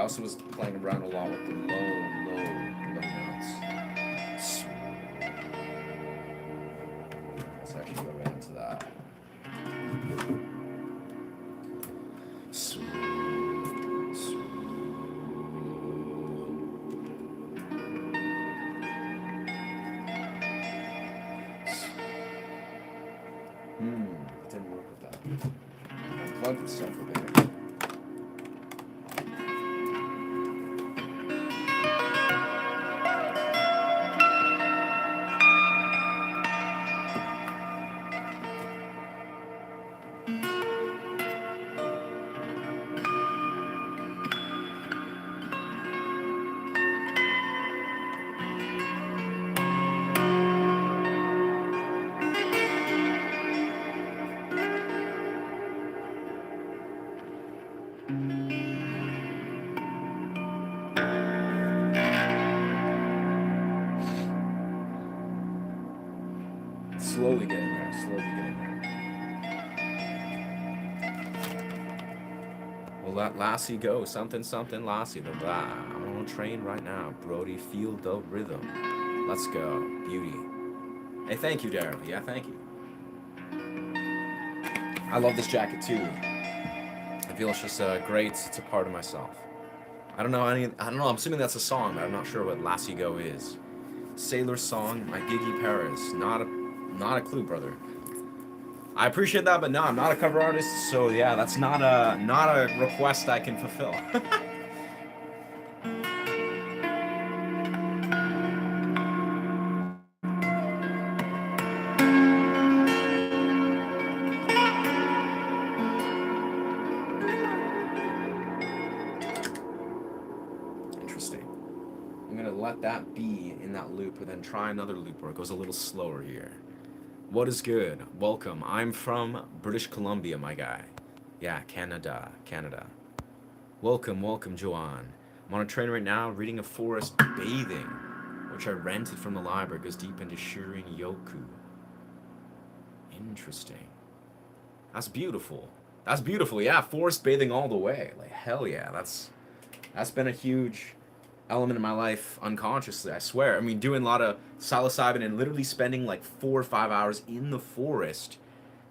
also was playing around a lot with the low notes. Let's actually go right into that. Didn't work with that. Unplug the stuff a bit. Slowly getting there, slowly getting there. Well, let Lassie go. Something, something, Lassie. The blah. I'm on a train right now. Brody, feel the rhythm. Let's go. Beauty. Hey, thank you, Daryl. Yeah, thank you. I love this jacket too. I feel it's just great. It's a part of myself. I don't know. I'm assuming that's a song, but I'm not sure what Lassie Go is. Sailor Song, My Giggy Paris. Not a clue, brother. I appreciate that, but no, I'm not a cover artist, so yeah, that's not a request I can fulfill. Interesting. I'm gonna let that be in that loop, and then try another loop where it goes a little slower here. What is good? Welcome. I'm from British Columbia, my guy. Yeah, Canada. Welcome, Joanne. I'm on a train right now, reading A Forest Bathing, which I rented from the library. It goes deep into Shirin Yoku. Interesting. That's beautiful. Yeah, forest bathing all the way. Like, hell yeah. That's been a huge element in my life unconsciously, I swear. I mean, doing a lot of psilocybin and literally spending like 4 or 5 hours in the forest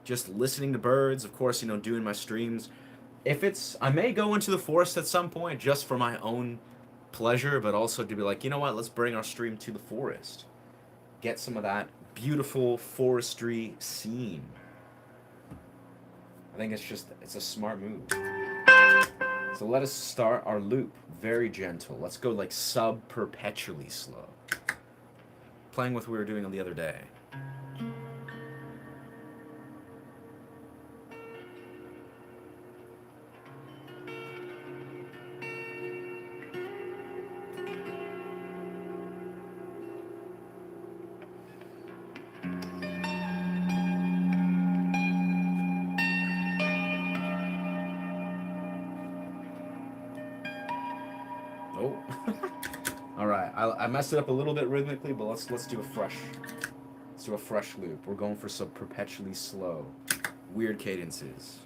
just listening to birds, of course, doing my streams. I may go into the forest at some point just for my own pleasure, but also to be like, you know what, let's bring our stream to the forest. Get some of that beautiful forestry scene. I think it's a smart move. So let us start our loop. Very gentle. Let's go like sub-perpetually slow. Playing with what we were doing on the other day. Oh. All right. I messed it up a little bit rhythmically, but let's do a fresh loop. We're going for some perpetually slow, weird cadences.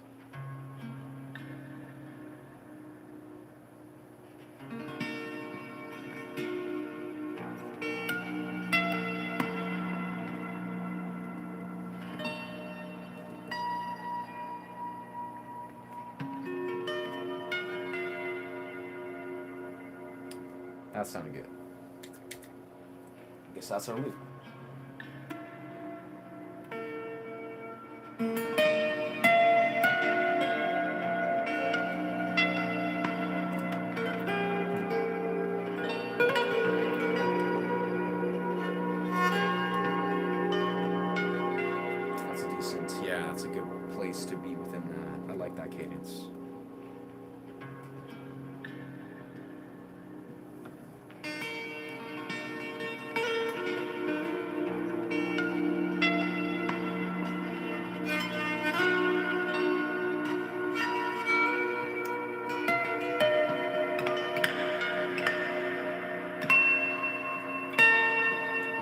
That sounded good. I guess that's our loop. That's a good place to be within that. I like that cadence.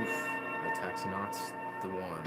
Oof, attack's not the one.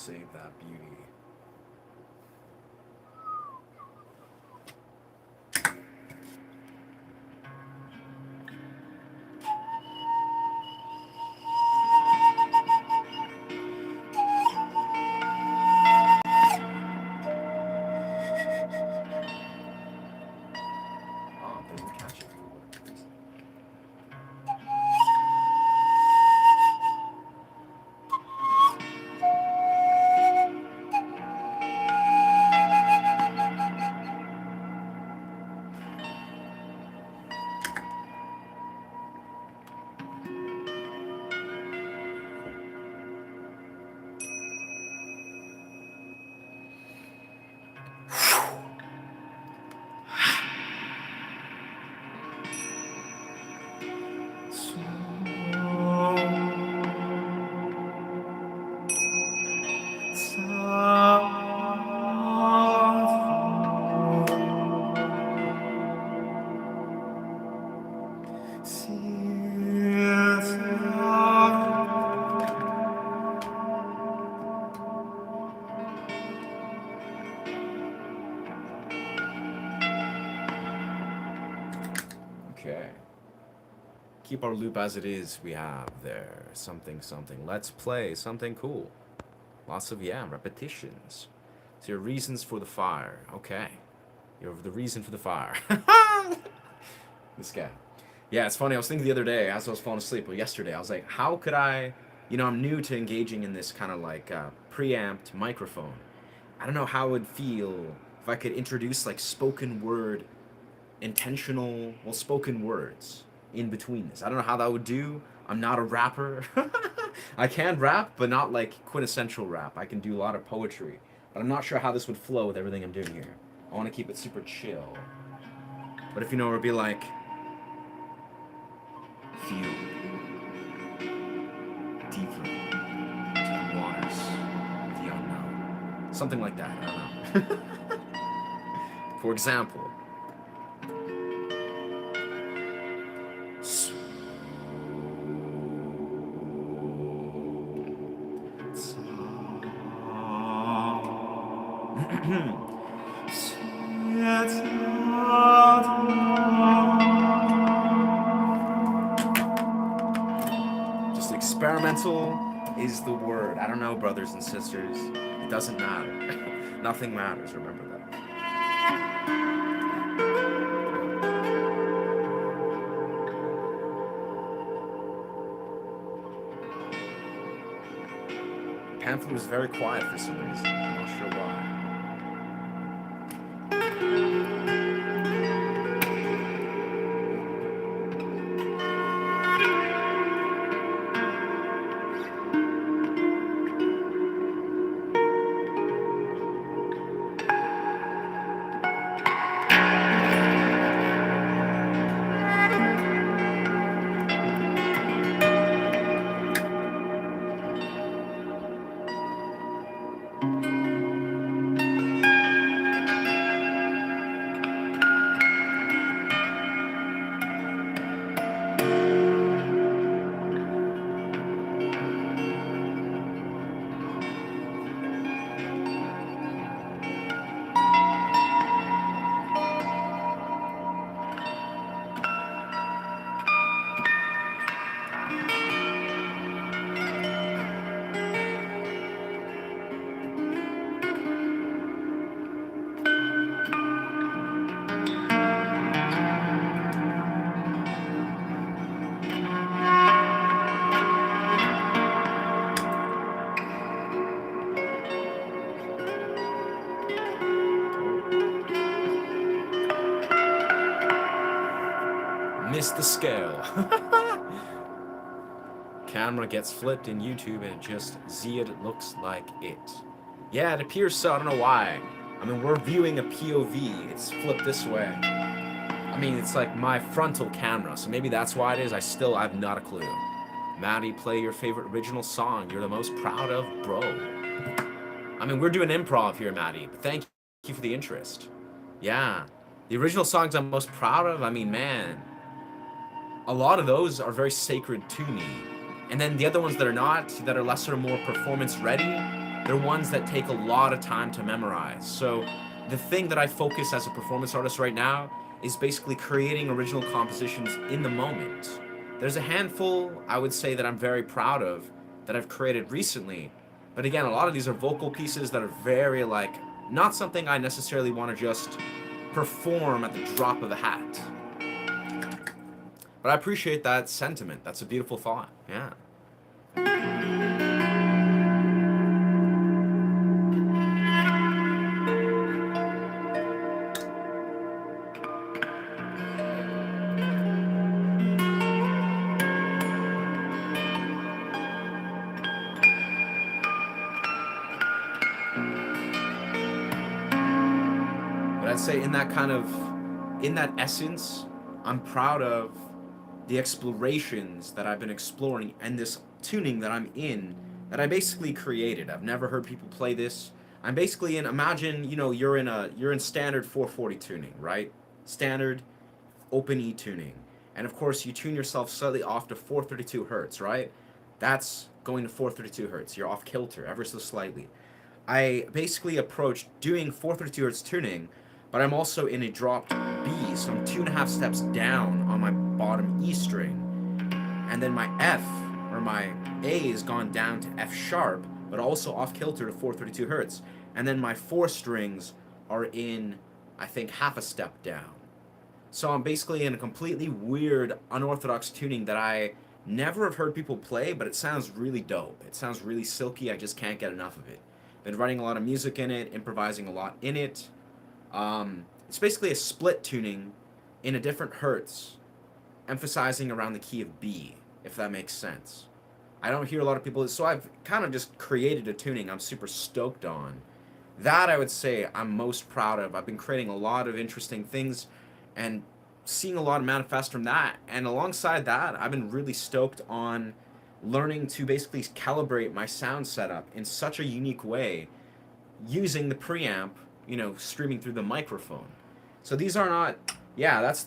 save that beauty. Oh, they didn't catch it. Okay. Keep our loop as it is. We have there something, something. Let's play something cool. Lots of, yeah, repetitions. So your reasons for the fire. Okay. You're the reason for the fire. This guy. Yeah, it's funny. I was thinking the other day as I was falling asleep, or yesterday, I was like, how could I, I'm new to engaging in this kind of like preamped microphone. I don't know how it would feel if I could introduce like spoken word, intentional, well, spoken words in between this. I don't know how that would do. I'm not a rapper. I can rap, but not like quintessential rap. I can do a lot of poetry, but I'm not sure how this would flow with everything I'm doing here. I want to keep it super chill. But if you know, it would be like, feel deeper into the waters of the unknown. Something like that. I don't know. For example, just experimental is the word. I don't know, brothers and sisters. It doesn't matter. Nothing matters, remember that. Pamphlet was very quiet for some reason. I'm not sure why. Missed the scale. Camera gets flipped in YouTube and it just it looks like it. Yeah, it appears so. I don't know why. I mean, we're viewing a POV. It's flipped this way. I mean, it's like my frontal camera, so maybe that's why it is. I have not a clue. Maddie, play your favorite original song you're the most proud of, bro. I mean, we're doing improv here, Maddie, but thank you for the interest. Yeah. The original songs I'm most proud of, I mean, man, a lot of those are very sacred to me. And then the other ones that are not, that are lesser, more performance ready, They're ones that take a lot of time to memorize. So the thing that I focus as a performance artist right now is basically creating original compositions in the moment. There's a handful, I would say, that I'm very proud of that I've created recently. But again, a lot of these are vocal pieces that are very, like, not something I necessarily want to just perform at the drop of a hat. But I appreciate that sentiment. That's a beautiful thought. Yeah. But I'd say in that kind of, in that essence, I'm proud of the explorations that I've been exploring and this tuning that I'm in that I basically created. I've never heard people play this. I'm basically in, imagine, you're in standard 440 tuning, right? Standard open E tuning. And of course, you tune yourself slightly off to 432 hertz, right? That's going to 432 hertz. You're off kilter ever so slightly. I basically approached doing 432 hertz tuning, but I'm also in a dropped B, so I'm 2.5 steps down on my bottom E string. And then my F, or my A, is gone down to F sharp, but also off kilter to 432 hertz. And then my four strings are in, I think, half a step down. So I'm basically in a completely weird, unorthodox tuning that I never have heard people play, but it sounds really dope. It sounds really silky. I just can't get enough of it. Been writing a lot of music in it, improvising a lot in it. It's basically a split tuning in a different hertz, emphasizing around the key of B, if that makes sense. I don't hear a lot of people, so I've kind of just created a tuning I'm super stoked on. That I would say I'm most proud of. I've been creating a lot of interesting things and seeing a lot of manifest from that. And alongside that, I've been really stoked on learning to basically calibrate my sound setup in such a unique way using the preamp, streaming through the microphone. So these are not,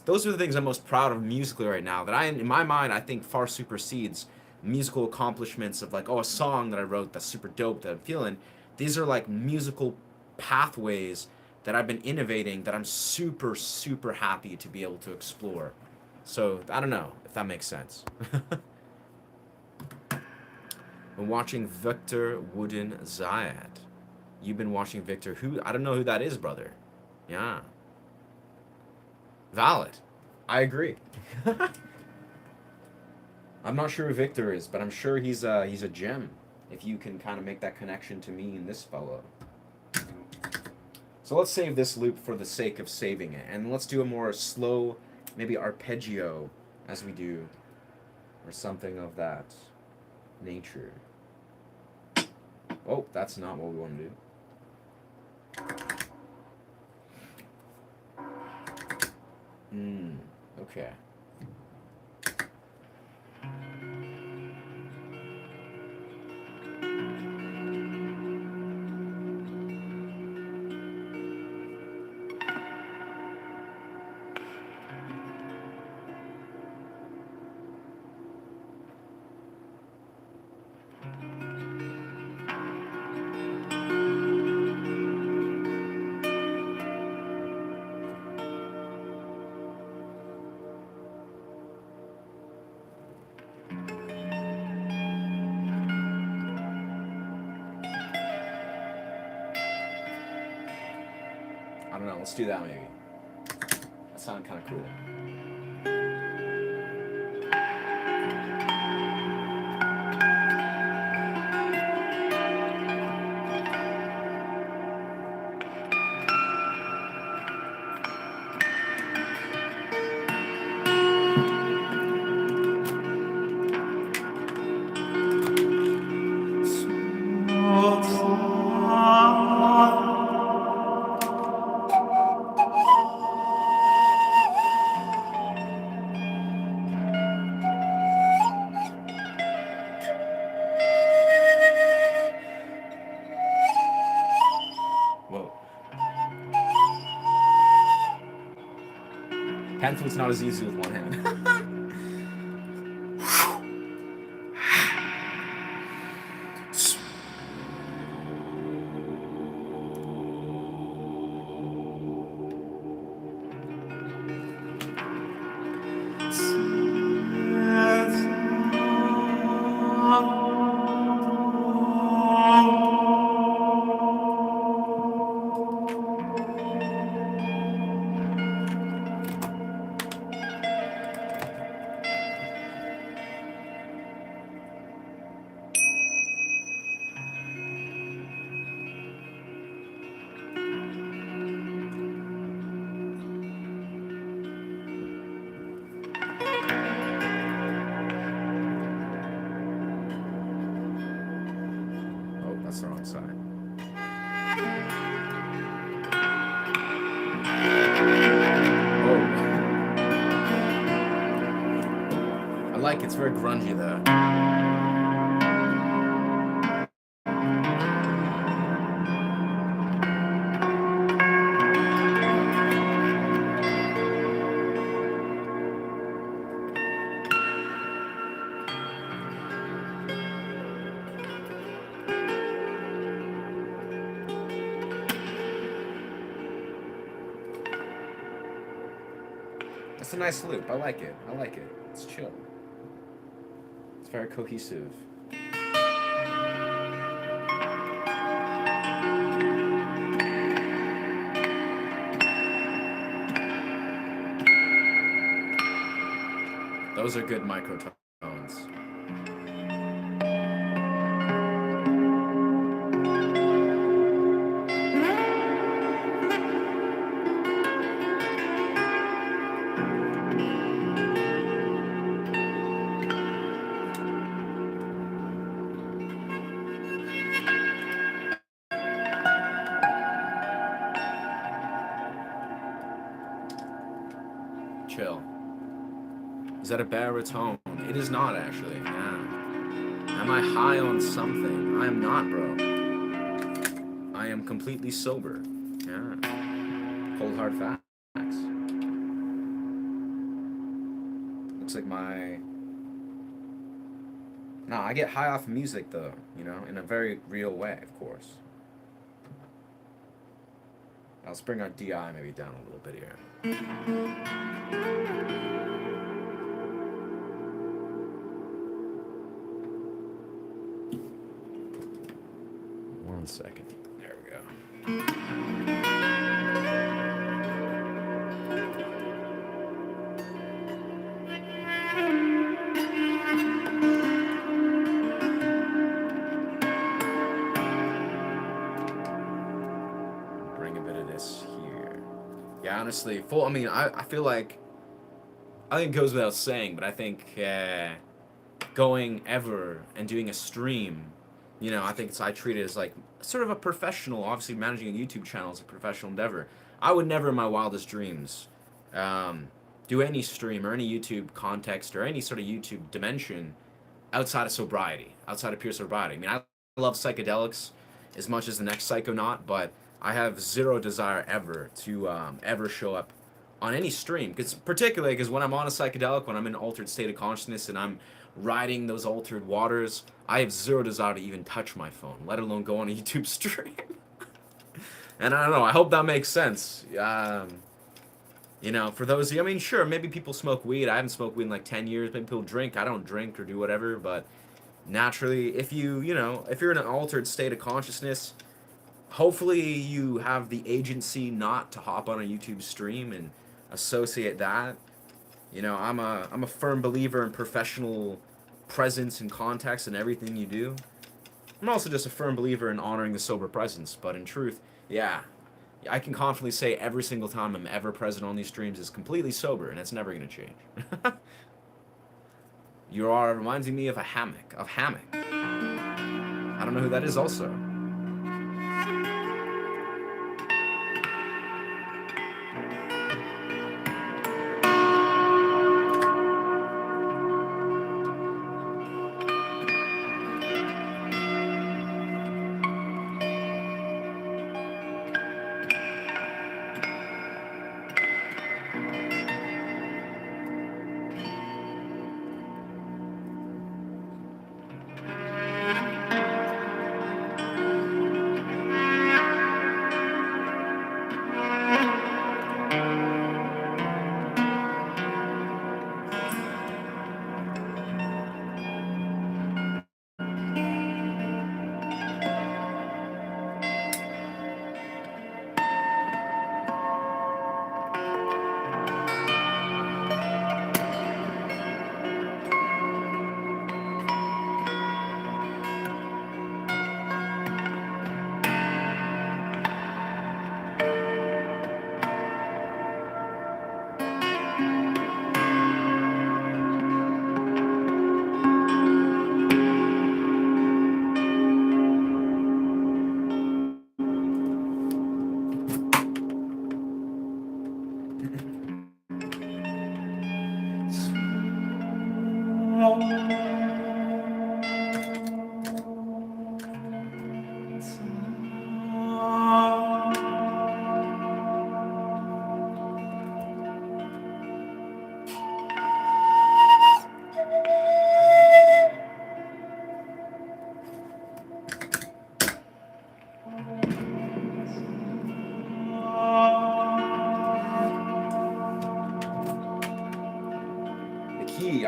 those are the things I'm most proud of musically right now that in my mind, I think far supersedes musical accomplishments of like, oh, a song that I wrote that's super dope that I'm feeling. These are like musical pathways that I've been innovating that I'm super, super happy to be able to explore. So I don't know if that makes sense. Been watching Victor Wooden Zayat. You've been watching Victor. Who? I don't know who that is, brother. Yeah. Valid. I agree. I'm not sure who Victor is, but I'm sure he's a gem. If you can kind of make that connection to me and this fellow. So let's save this loop for the sake of saving it, and let's do a more slow, maybe arpeggio, as we do, or something of that nature. Oh, that's not what we want to do. Okay. I don't know, let's do that maybe. That sounded kind of cool. Whoa. Hand flute's not as easy with one hand. that's the wrong side. Oh, I like it. It's very grungy though. It's a nice loop. I like it. I like it. It's chill. It's very cohesive. Those are good microtones. Chill. Is that a baritone? It is not actually. Yeah. Am I high on something? I am not, bro. I am completely sober. Yeah. Cold hard facts. Looks like my. No, I get high off music though, in a very real way, of course. Let's bring our DI maybe down a little bit here. One second. There we go. Bring a bit of this here. Yeah, honestly, I mean, I feel like, I think it goes without saying, but I think going ever and doing a stream, I think I treat it as like sort of a professional. Obviously, managing a YouTube channel is a professional endeavor. I would never, in my wildest dreams, do any stream or any YouTube context or any sort of YouTube dimension outside of sobriety, outside of pure sobriety. I mean, I love psychedelics as much as the next psychonaut, but I have zero desire ever to ever show up on any stream, particularly because when I'm on a psychedelic, when I'm in an altered state of consciousness and I'm riding those altered waters, I have zero desire to even touch my phone, let alone go on a YouTube stream. And I don't know, I hope that makes sense. For those of you, I mean, sure, maybe people smoke weed. I haven't smoked weed in like 10 years. Maybe people drink. I don't drink or do whatever, but naturally, if if you're in an altered state of consciousness, hopefully you have the agency not to hop on a YouTube stream and associate that. I'm a firm believer in professional presence and context in everything you do. I'm also just a firm believer in honoring the sober presence, but in truth, yeah, I can confidently say every single time I'm ever present on these streams is completely sober, and it's never going to change. You are reminding me of hammock. I don't know who that is also.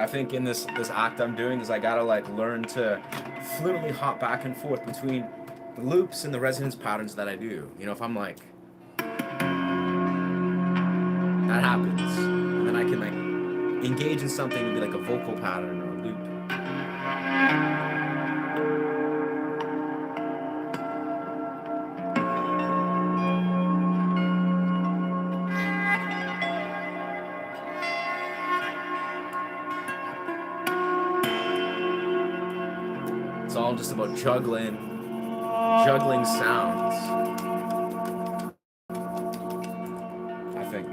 think in this act I'm doing is I gotta like learn to fluently hop back and forth between the loops and the resonance patterns that I do. You know, if I'm like that happens, and then I can like engage in something and be like a vocal pattern or a loop. It's all just about juggling sounds, I think.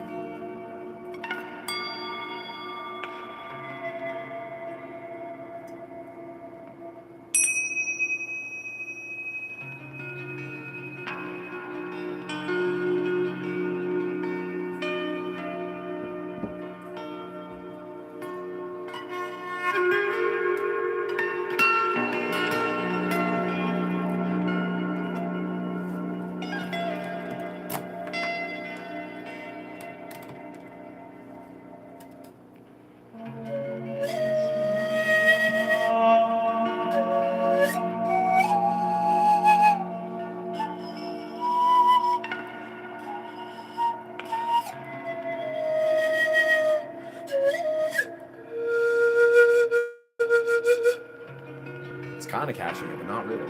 It's kind of catching it, but not really.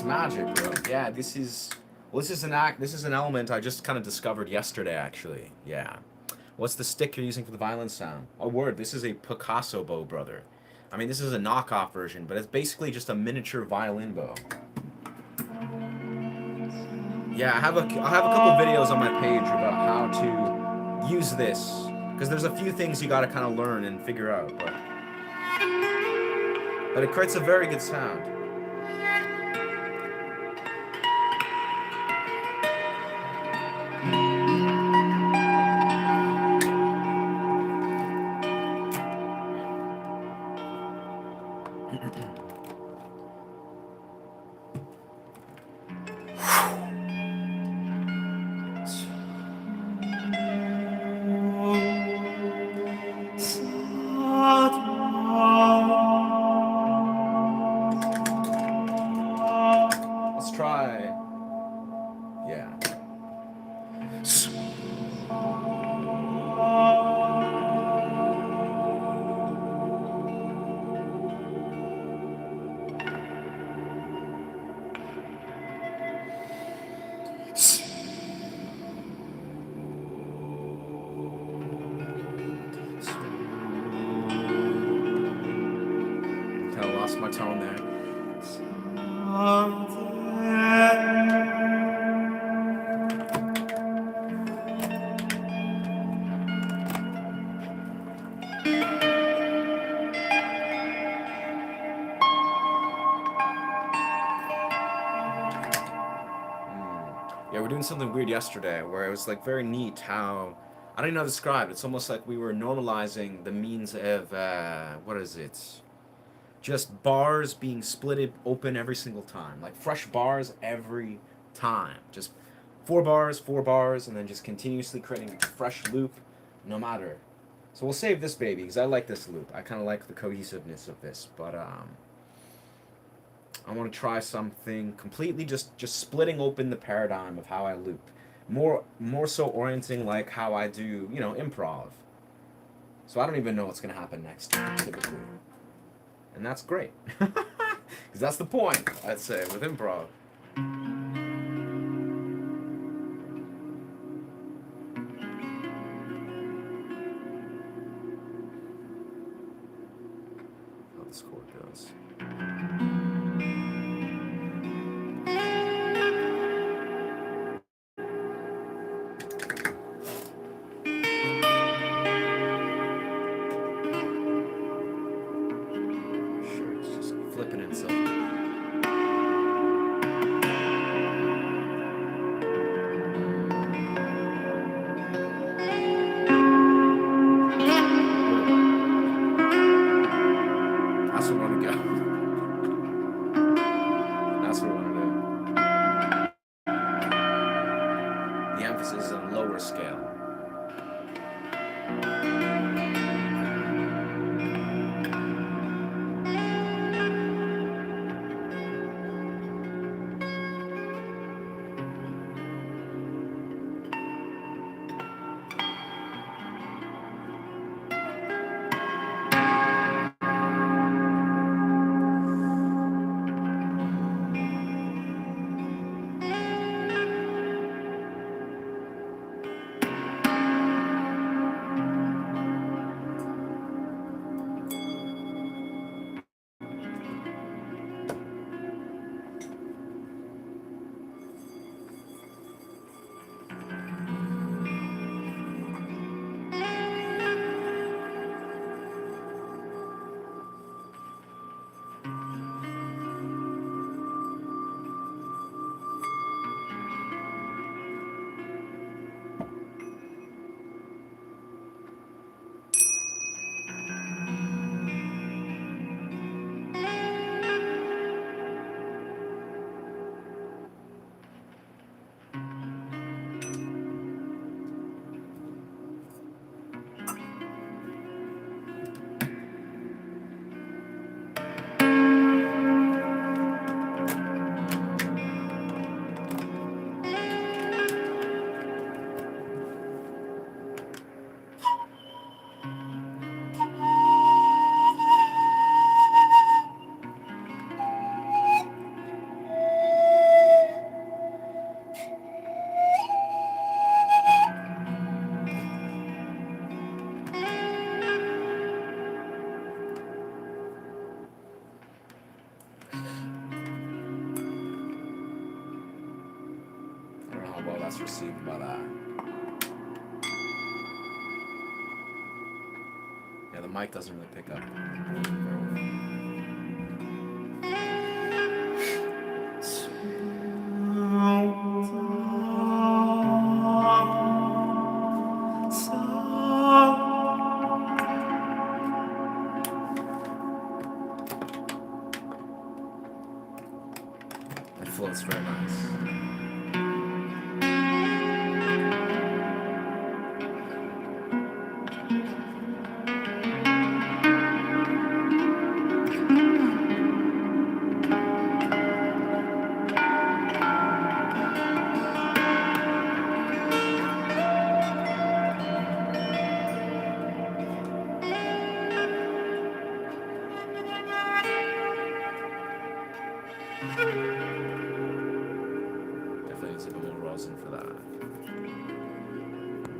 Magic, bro. Yeah, this is an element I just kind of discovered yesterday, actually. Yeah. What's the stick you're using for the violin sound? Oh, word, this is a Picasso bow, brother. I mean, this is a knockoff version, but it's basically just a miniature violin bow. Yeah, I'll have a couple videos on my page about how to use this, because there's a few things you gotta kind of learn and figure out, but it creates a very good sound. Let's try. Yeah. Kind of lost my tone there. Yeah, we're doing something weird yesterday where it was like very neat how I don't even know how to describe it. It's almost like we were normalizing the means of what is it? Just bars being split open every single time, like fresh bars every time. Just four bars, and then just continuously creating a fresh loop, no matter. So we'll save this baby because I like this loop. I kind of like the cohesiveness of this, but I want to try something completely just splitting open the paradigm of how I loop. More so orienting like how I do, improv. So I don't even know what's going to happen next typically. And that's great. Cuz that's the point, I'd say, with improv. How this chord goes. Sure, it's just flipping itself. That's what I want to go. That's what I want to do. The emphasis is on lower scale. I don't know how well that's received, but yeah, the mic doesn't really pick up. It floats very nice. Definitely needs a bit more rosin for that.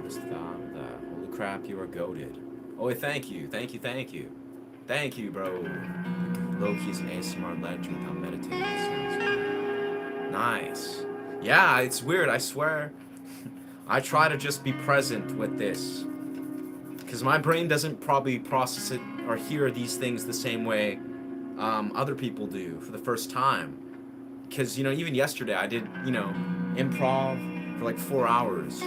Just that. Holy crap, you are goated. Oh, thank you, thank you, thank you. Thank you, bro. Low-key's an ASMR legend without meditating. Sounds good. Nice. Yeah, it's weird, I swear. I try to just be present with this. because my brain doesn't probably process it or hear these things the same way other people do for the first time. Because even yesterday I did improv for like 4 hours,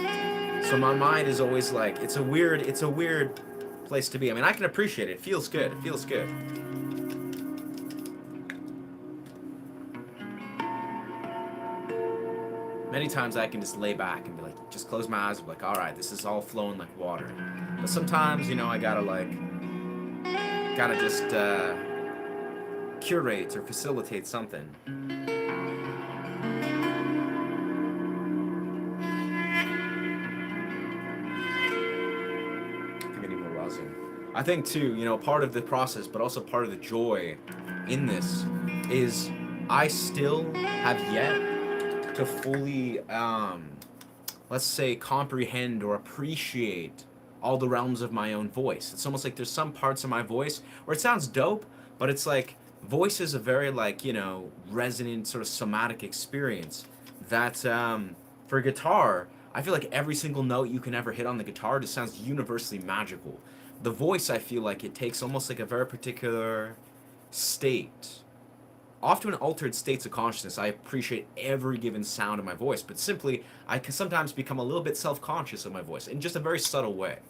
so my mind is always like it's a weird place to be. I mean, I can appreciate it. It feels good. It feels good. Many times I can just lay back and be like, just close my eyes and be like, all right, this is all flowing like water. But sometimes, I gotta just curate or facilitate something. I think I need more rosin. I think too, part of the process, but also part of the joy in this is I still have yet to fully, let's say, comprehend or appreciate all the realms of my own voice. It's almost like there's some parts of my voice where it sounds dope, but it's like voice is a very resonant sort of somatic experience that for guitar, I feel like every single note you can ever hit on the guitar just sounds universally magical. The voice, I feel like it takes almost like a very particular state, often altered states of consciousness. I appreciate every given sound of my voice, but simply I can sometimes become a little bit self-conscious of my voice in just a very subtle way.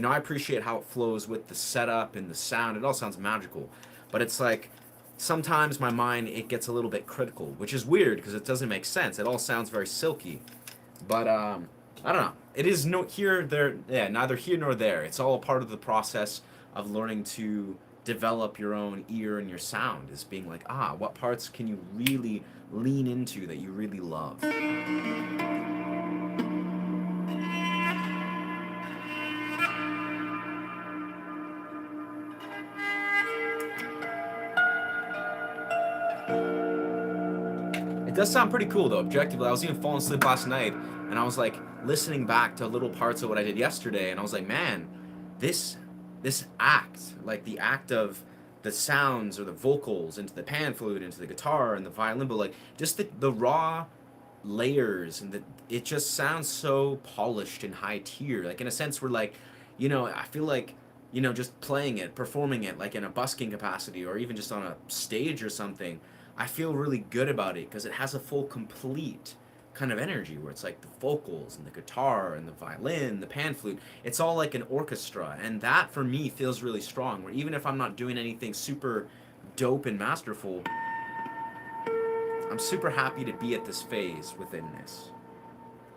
I appreciate how it flows with the setup and the sound. It all sounds magical, but it's like sometimes my mind, it gets a little bit critical, which is weird because it doesn't make sense. It all sounds very silky, but I don't know. It is no here there, yeah, neither here nor there. It's all a part of the process of learning to develop your own ear and your sound, is being like, what parts can you really lean into that you really love. It does sound pretty cool though, objectively. I was even falling asleep last night and I was like listening back to little parts of what I did yesterday, and I was like, man, this act, like the act of the sounds or the vocals into the pan flute, into the guitar and the violin, but like just the raw layers, and it just sounds so polished and high tier. Like in a sense where I feel like just playing it, performing it like in a busking capacity or even just on a stage or something, I feel really good about it because it has a full complete kind of energy where it's like the vocals and the guitar and the violin, the pan flute, it's all like an orchestra, and that for me feels really strong, where even if I'm not doing anything super dope and masterful, I'm super happy to be at this phase within this.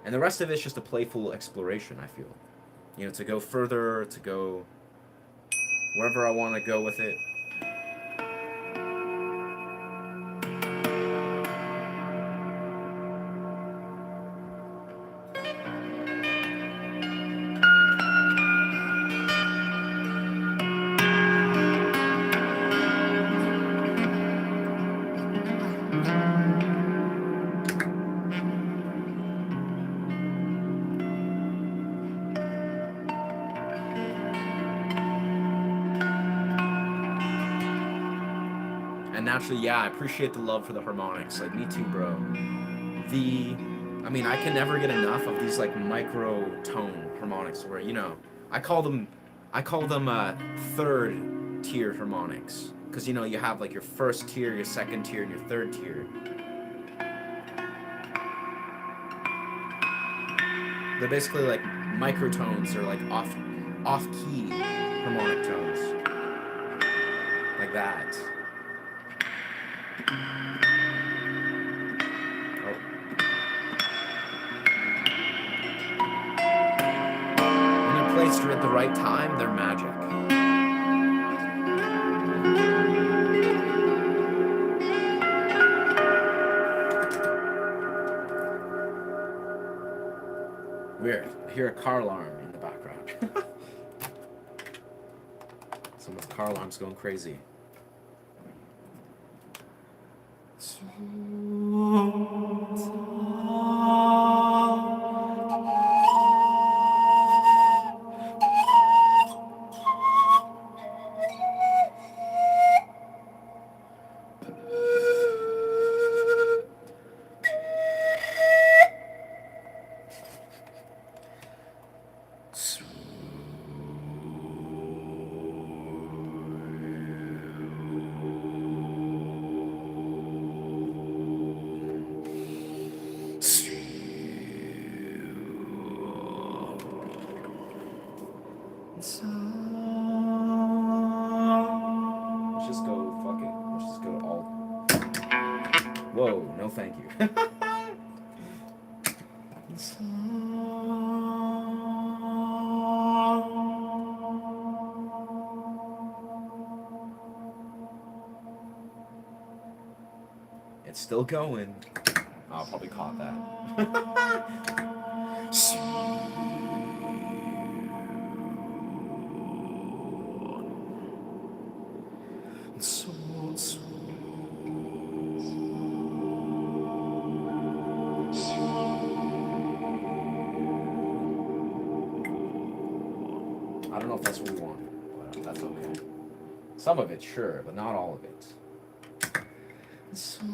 And the rest of it's just a playful exploration, I feel. To go further, to go wherever I want to go with it. And naturally, yeah, I appreciate the love for the harmonics. Like, me too, bro. I can never get enough of these like micro tone harmonics where, I call them, third tier harmonics. Because, you have like your first tier, your second tier, and your third tier. They're basically like microtones or like off key harmonic tones. Like that. Oh. When they're placed at the right time, they're magic. Weird. I hear a car alarm in the background. Someone's car alarm's going crazy. just go. Fuck it. Let's just go all. Whoa! No, thank you. It's still going. I'll probably caught that. I don't know if that's what we want, but that's okay. Some of it, sure, but not all of it. It's kind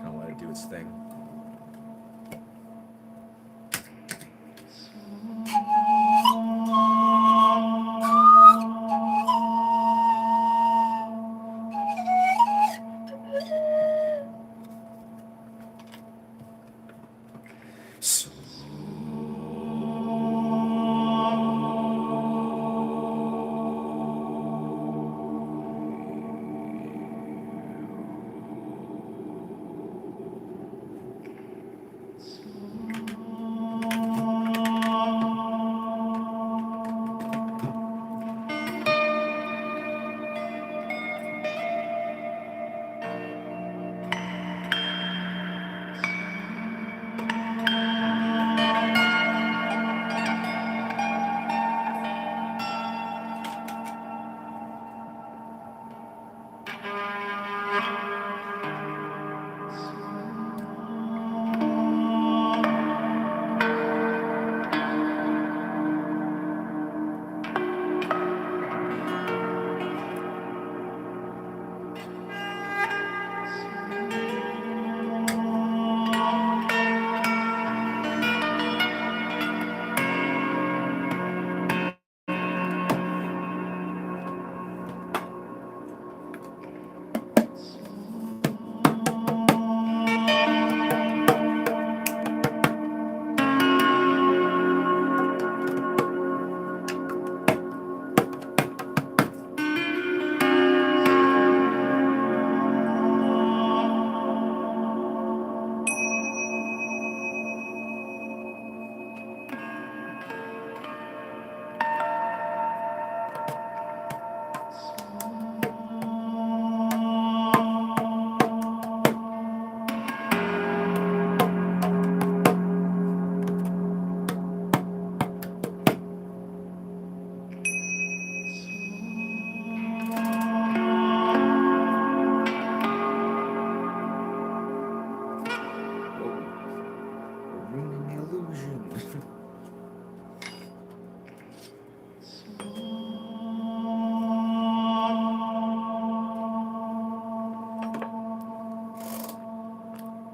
of let it do its thing.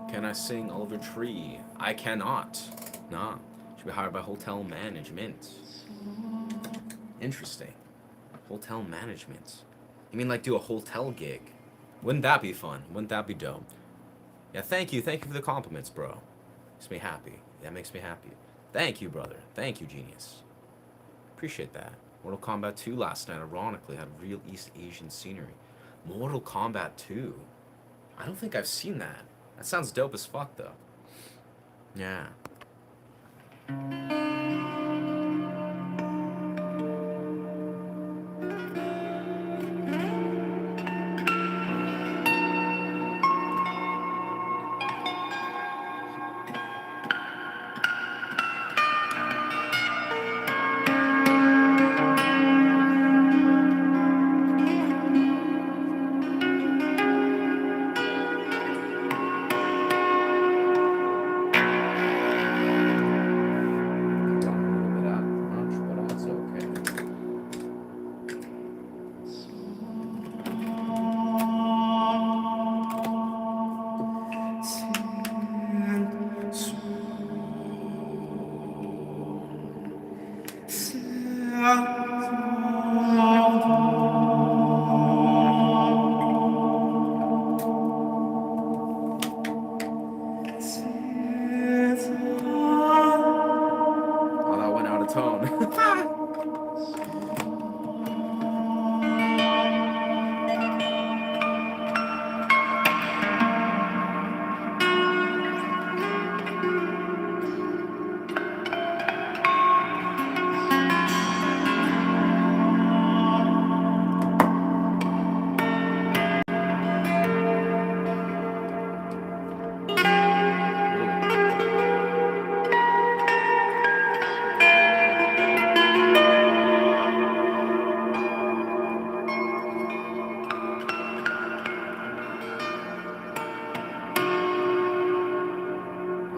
Can I sing Oliver Tree? I cannot. Nah. Should be hired by hotel management. Interesting. Hotel management. You mean like do a hotel gig? Wouldn't that be fun? Wouldn't that be dope? Yeah, thank you. Thank you for the compliments, bro. Makes me happy. That makes me happy. Thank you, brother. Thank you, genius. Appreciate that. Mortal Kombat 2 last night, ironically, had real East Asian scenery. Mortal Kombat 2? I don't think I've seen that. That sounds dope as fuck, though. Yeah.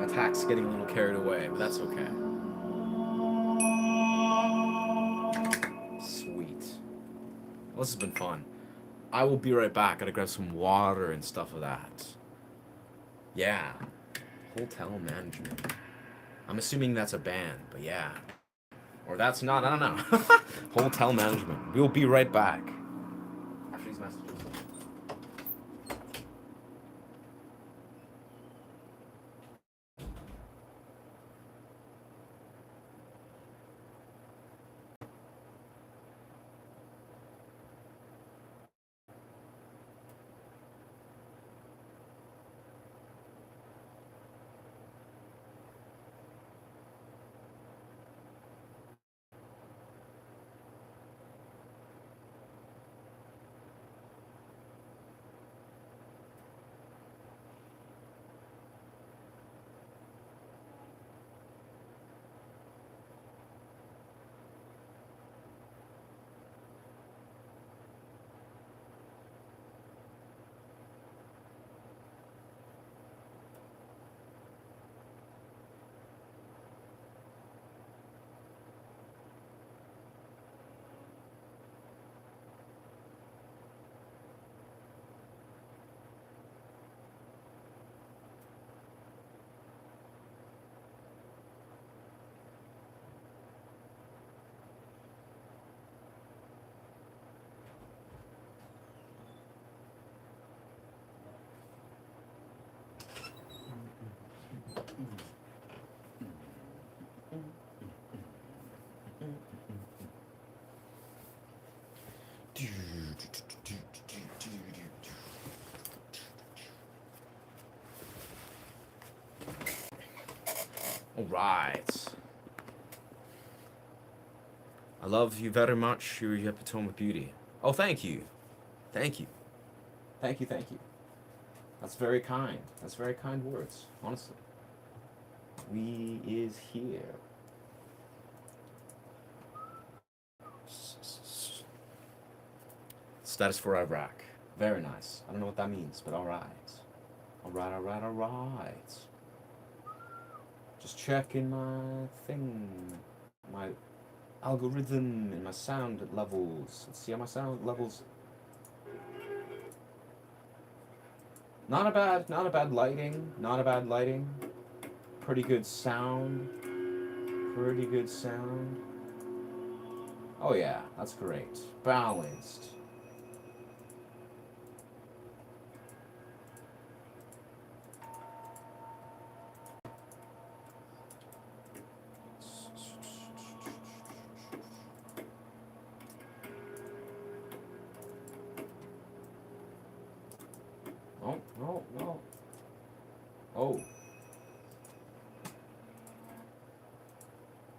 attack's getting a little carried away, but that's okay. Sweet. Well, this has been fun. I will be right back. Gotta grab some water and stuff of that. Yeah. Hotel management. I'm assuming that's a band, but yeah. Or that's not, I don't know. Hotel management. We'll be right back. After these messages. All right. I love you very much. Your epitome of beauty. Oh, thank you. Thank you. Thank you, thank you. That's very kind. That's very kind words, honestly. We is here. Status for Iraq. Very nice. I don't know what that means, but alright. Alright, alright, alright. Just checking my thing. My algorithm and my sound levels. Let's see how my sound levels. Not a bad lighting. Not a bad lighting. Pretty good sound. Pretty good sound. Oh yeah, that's great. Balanced. Oh, no, no. Oh.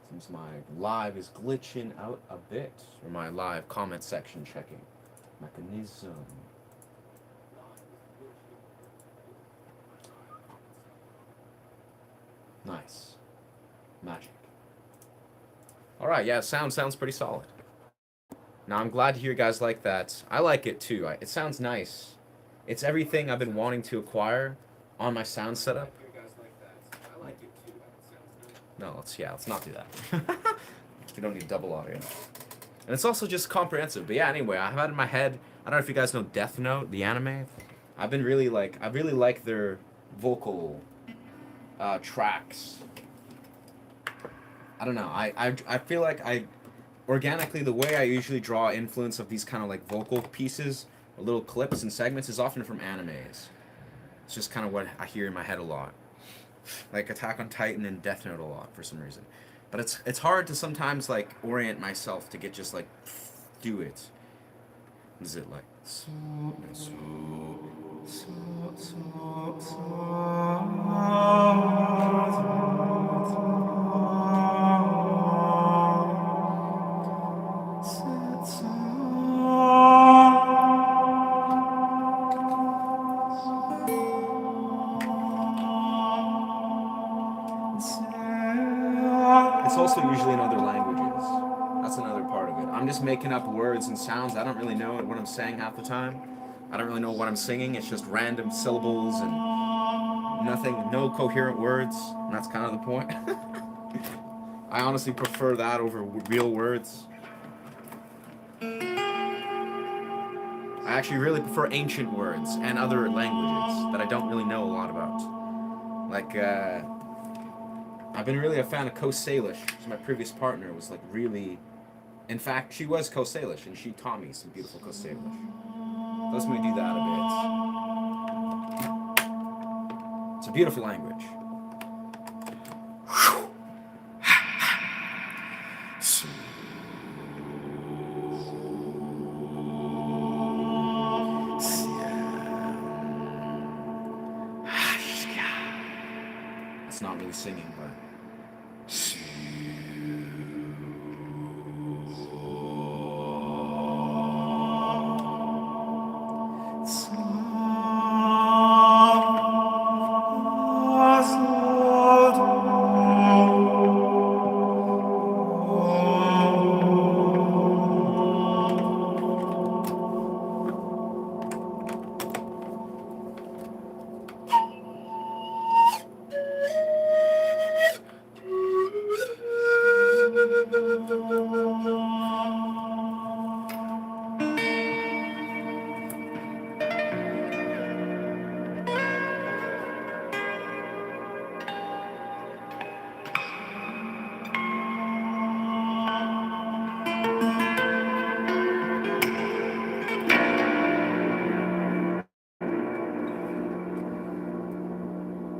Seems my live is glitching out a bit. Or my live comment section checking mechanism. Nice. Magic. Alright, yeah, sounds pretty solid. Now, I'm glad to hear you guys like that. I like it too. It sounds nice. It's everything I've been wanting to acquire on my sound setup. No, let's not do that. We don't need double audio. And it's also just comprehensive. But yeah, anyway, I have had in my head, I don't know if you guys know Death Note, the anime. I really like their vocal tracks. I don't know. I feel like organically, the way I usually draw influence of these kind of like vocal pieces or little clips and segments is often from animes. It's just kind of what I hear in my head a lot. Like Attack on Titan and Death Note a lot for some reason. But it's hard to sometimes like orient myself to get just like do it. Is it like so so so so It's also usually in other languages. That's another part of it. I'm just making up words and sounds. I don't really know what I'm saying half the time. I don't really know what I'm singing. It's just random syllables and nothing, no coherent words, and that's kind of the point. I honestly prefer that over real words. I actually really prefer ancient words and other languages that I don't really know a lot about. Like, I've been really a fan of Coast Salish. So my previous partner was like really, in fact, she was Coast Salish, and she taught me some beautiful Coast Salish. So let's maybe do that a bit. It's a beautiful language. It's not really singing, but.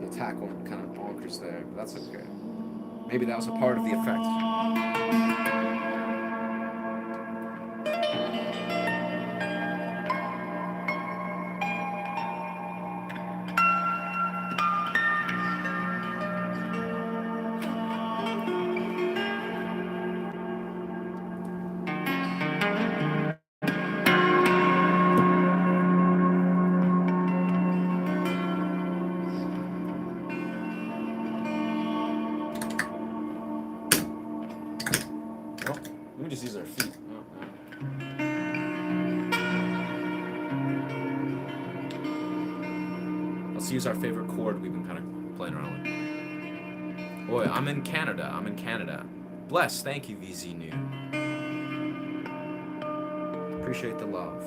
The attack went kind of bonkers there, but that's okay. Maybe that was a part of the effect. Well, let me just use our feet. Let's use our favorite chord we've been kind of playing around with. Boy, I'm in Canada. I'm in Canada. Bless. Thank you, VZ New. Appreciate the love.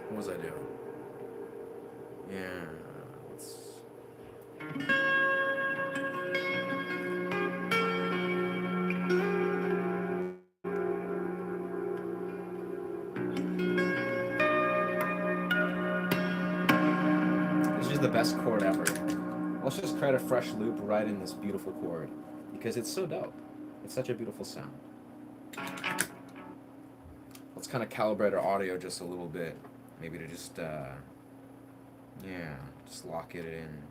What was I doing? Yeah. Let's... This is the best chord ever. Let's just create a fresh loop right in this beautiful chord because it's so dope. It's such a beautiful sound. Let's kind of calibrate our audio just a little bit, maybe to just just lock it in.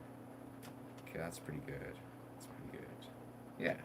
Okay, that's pretty good. That's pretty good. Yeah.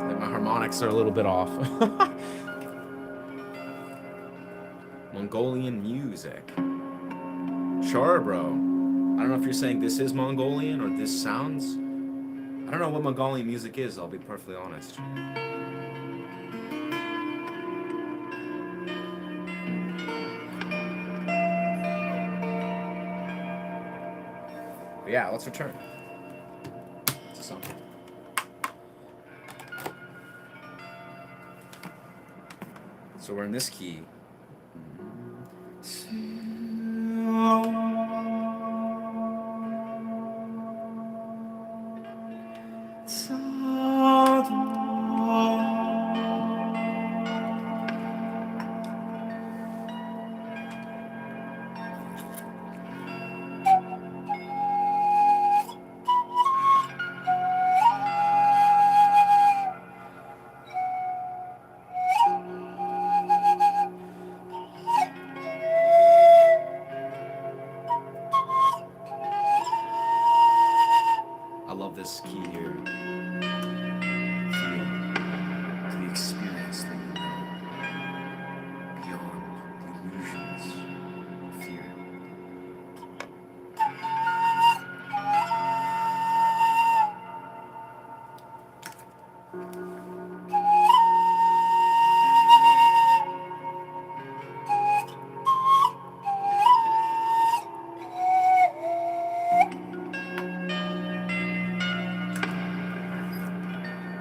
Like my harmonics are a little bit off. Mongolian music. Sure, bro. I don't know if you're saying this is Mongolian or this sounds. I don't know what Mongolian music is, I'll be perfectly honest. But yeah, let's return to something. So we're in this key. I love this key here. Feel to the experience that you know beyond the illusions of fear.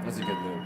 That's a good loop.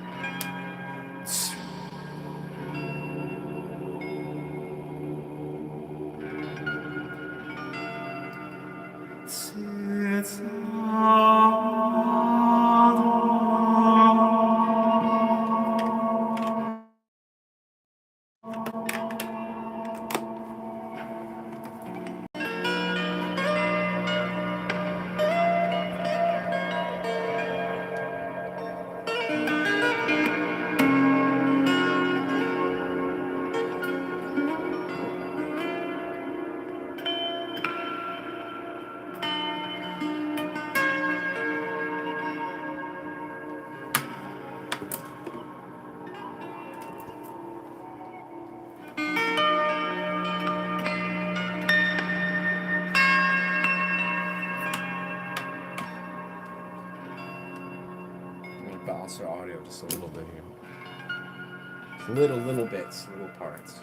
I'm gonna balance our audio just a little bit here. Just little bits, little parts.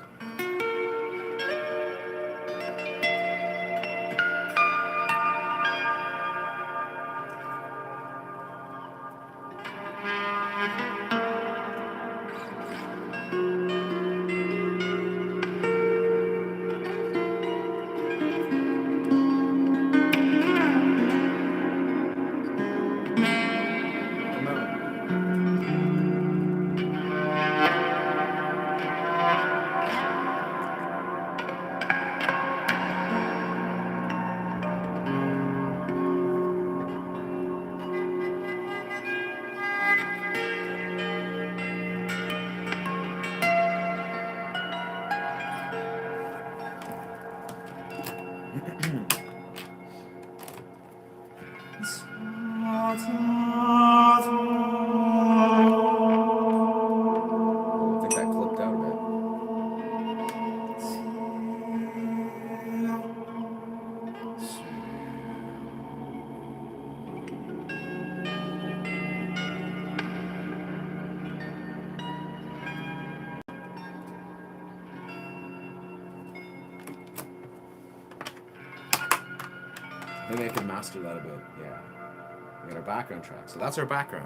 Come out. Oh, I think that clipped out a bit. I think I can master that a bit. Yeah. We got our background track. So that's our background.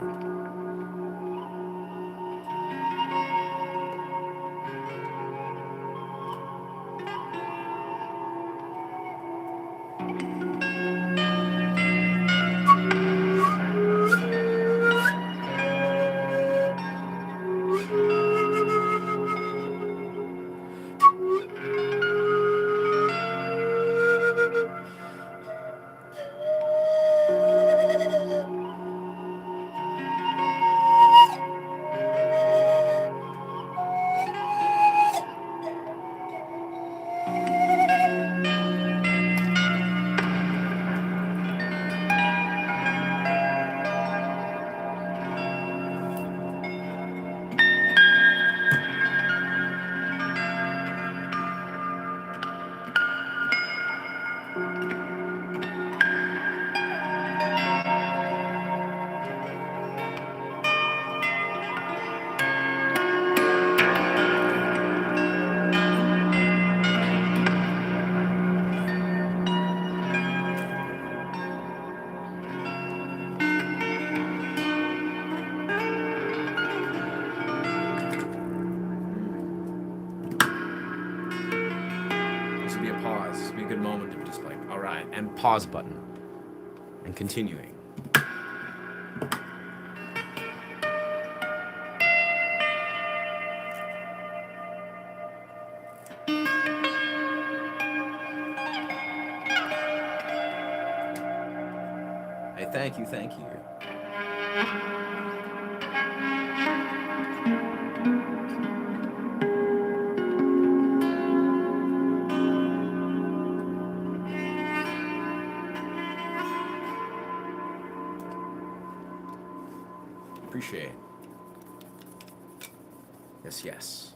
good moment to just like, all right, and pause button, and continuing. Hey, thank you, thank you. Appreciate it. Yes, yes.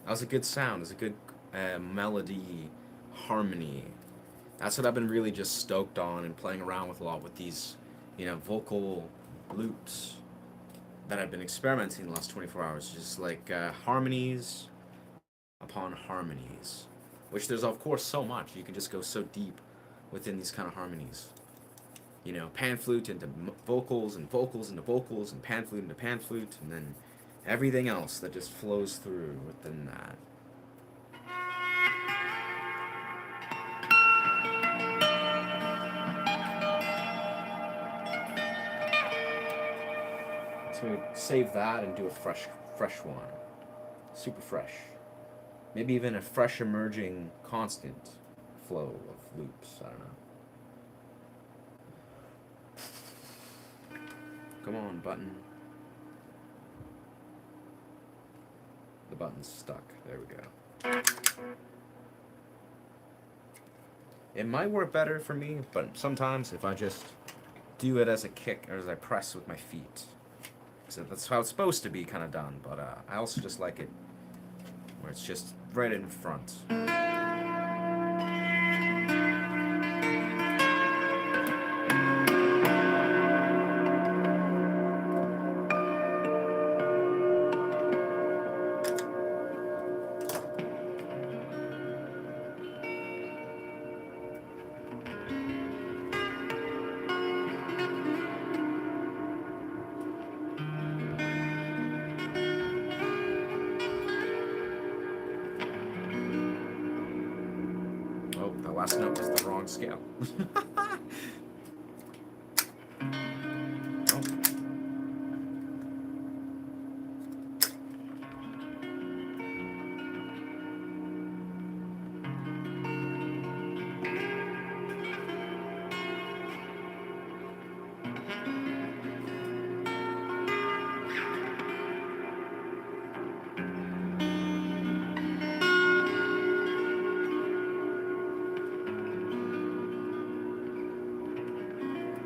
That was a good sound. It was a good melody, harmony. That's what I've been really just stoked on and playing around with a lot with these, vocal loops that I've been experimenting the last 24 hours. Just like harmonies upon harmonies, which there's of course so much. You can just go so deep within these kind of harmonies. Pan flute into vocals and vocals into vocals and pan flute into pan flute, and then everything else that just flows through within that. So we save that and do a fresh one, super fresh. Maybe even a fresh emerging constant flow of loops. I don't know. Come on, button. The button's stuck. There we go. It might work better for me, but sometimes if I just do it as a kick or as I press with my feet. So that's how it's supposed to be kind of done, but I also just like it where it's just right in front. Last note was the wrong scale.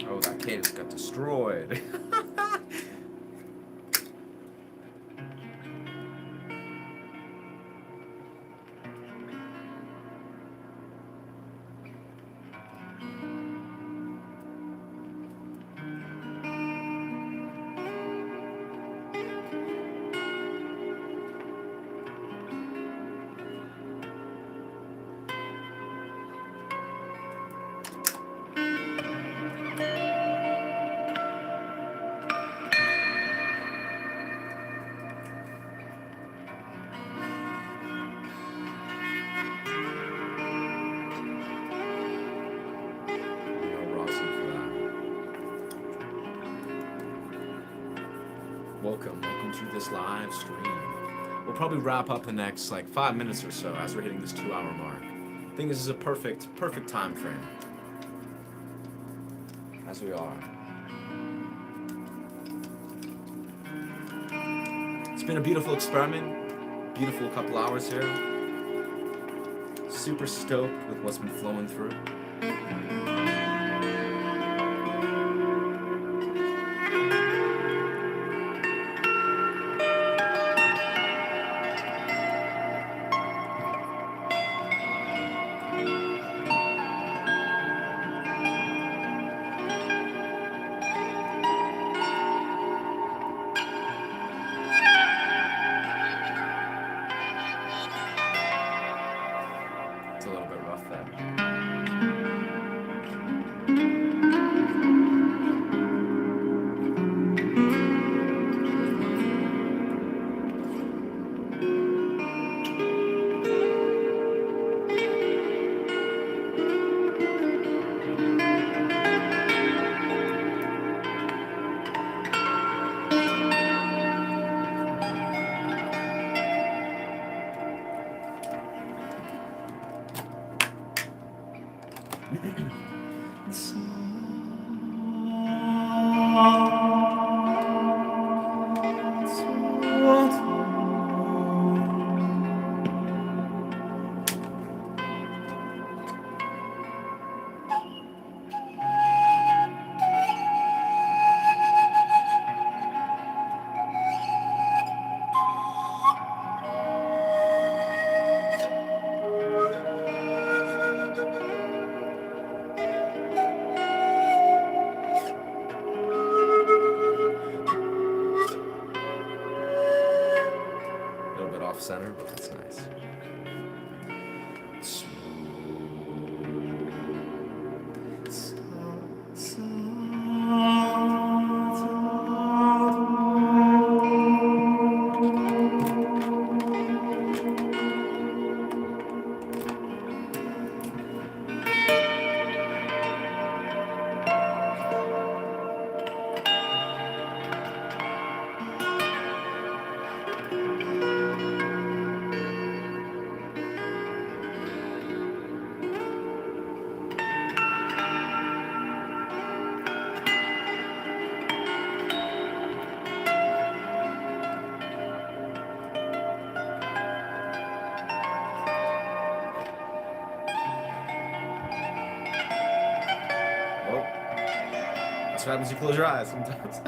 Oh, that cadence got destroyed. Welcome to this live stream. We'll probably wrap up the next 5 minutes or so as we're hitting this 2-hour mark. I think this is a perfect time frame. As we are. It's been a beautiful experiment. Beautiful couple hours here. Super stoked with what's been flowing through. what happens when you close your eyes sometimes.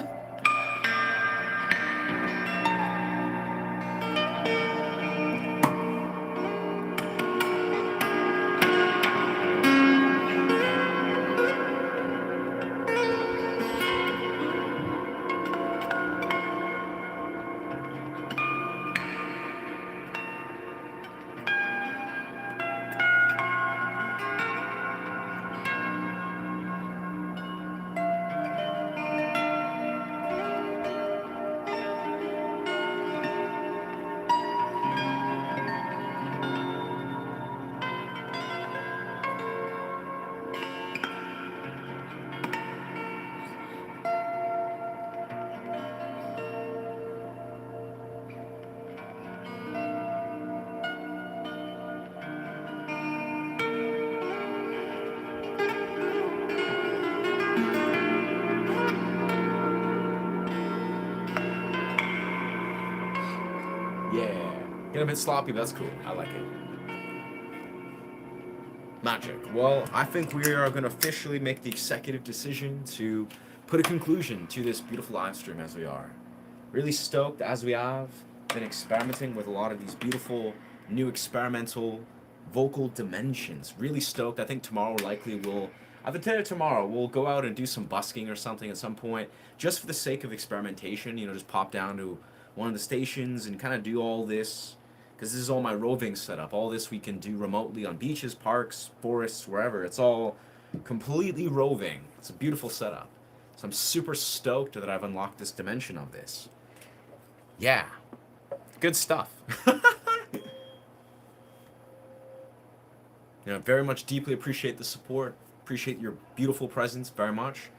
Yeah. Get a bit sloppy, but that's cool. I like it. Magic. Well, I think we are going to officially make the executive decision to put a conclusion to this beautiful live stream as we are. Really stoked as we have been experimenting with a lot of these beautiful new experimental vocal dimensions. Really stoked. I think tomorrow likely we'll, I have a tomorrow, we'll go out and do some busking or something at some point just for the sake of experimentation, you know, just pop down to one of the stations and kind of do all this because this is all my roving setup. All this we can do remotely on beaches, parks, forests, wherever. It's all completely roving. It's a beautiful setup. So I'm super stoked that I've unlocked this dimension of this. Yeah. Good stuff. You know, very much deeply appreciate the support. Appreciate your beautiful presence very much.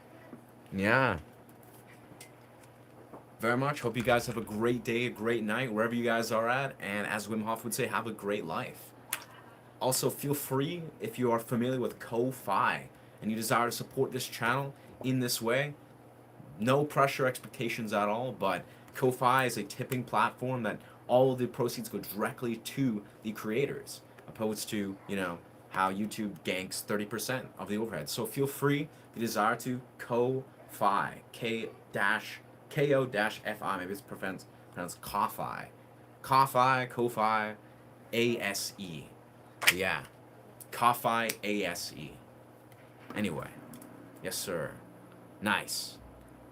Yeah. Very much. Hope you guys have a great day, a great night, wherever you guys are at. And as Wim Hof would say, have a great life. Also, feel free, if you are familiar with Ko-Fi and you desire to support this channel in this way, no pressure expectations at all, but Ko-Fi is a tipping platform that all of the proceeds go directly to the creators, opposed to, you know, how YouTube ganks 30% of the overhead. So feel free, if you desire to, Ko-Fi, K-O-F-I, maybe it's pronounced Ko-Fi. Ko-Fi, Ko-Fi, A-S-E. Yeah, Ko-Fi, A-S-E. Anyway, yes sir. Nice.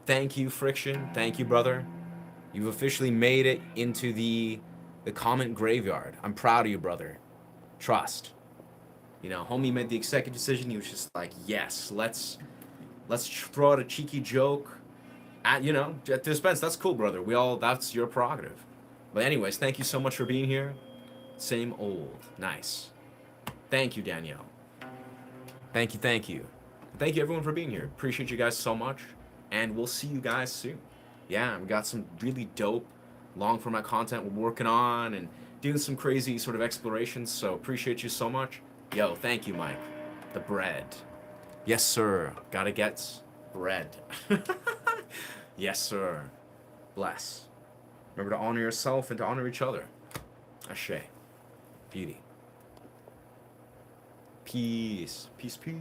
Thank you, Friction. Thank you, brother. You've officially made it into the comment graveyard. I'm proud of you, brother. Trust. You know, homie made the executive decision. He was just like, yes, let's throw out a cheeky joke. At, you know, at the expense. That's cool, brother. That's your prerogative. But anyways, thank you so much for being here. Same old. Nice. Thank you, Danielle. Thank you, thank you. Thank you, everyone, for being here. Appreciate you guys so much. And we'll see you guys soon. Yeah, we got some really dope long format content we're working on and doing some crazy sort of explorations. So appreciate you so much. Yo, thank you, Mike. The bread. Yes, sir. Gotta get bread. Yes, sir. Bless. Remember to honor yourself and to honor each other. Ashe. Beauty. Peace. Peace, peace.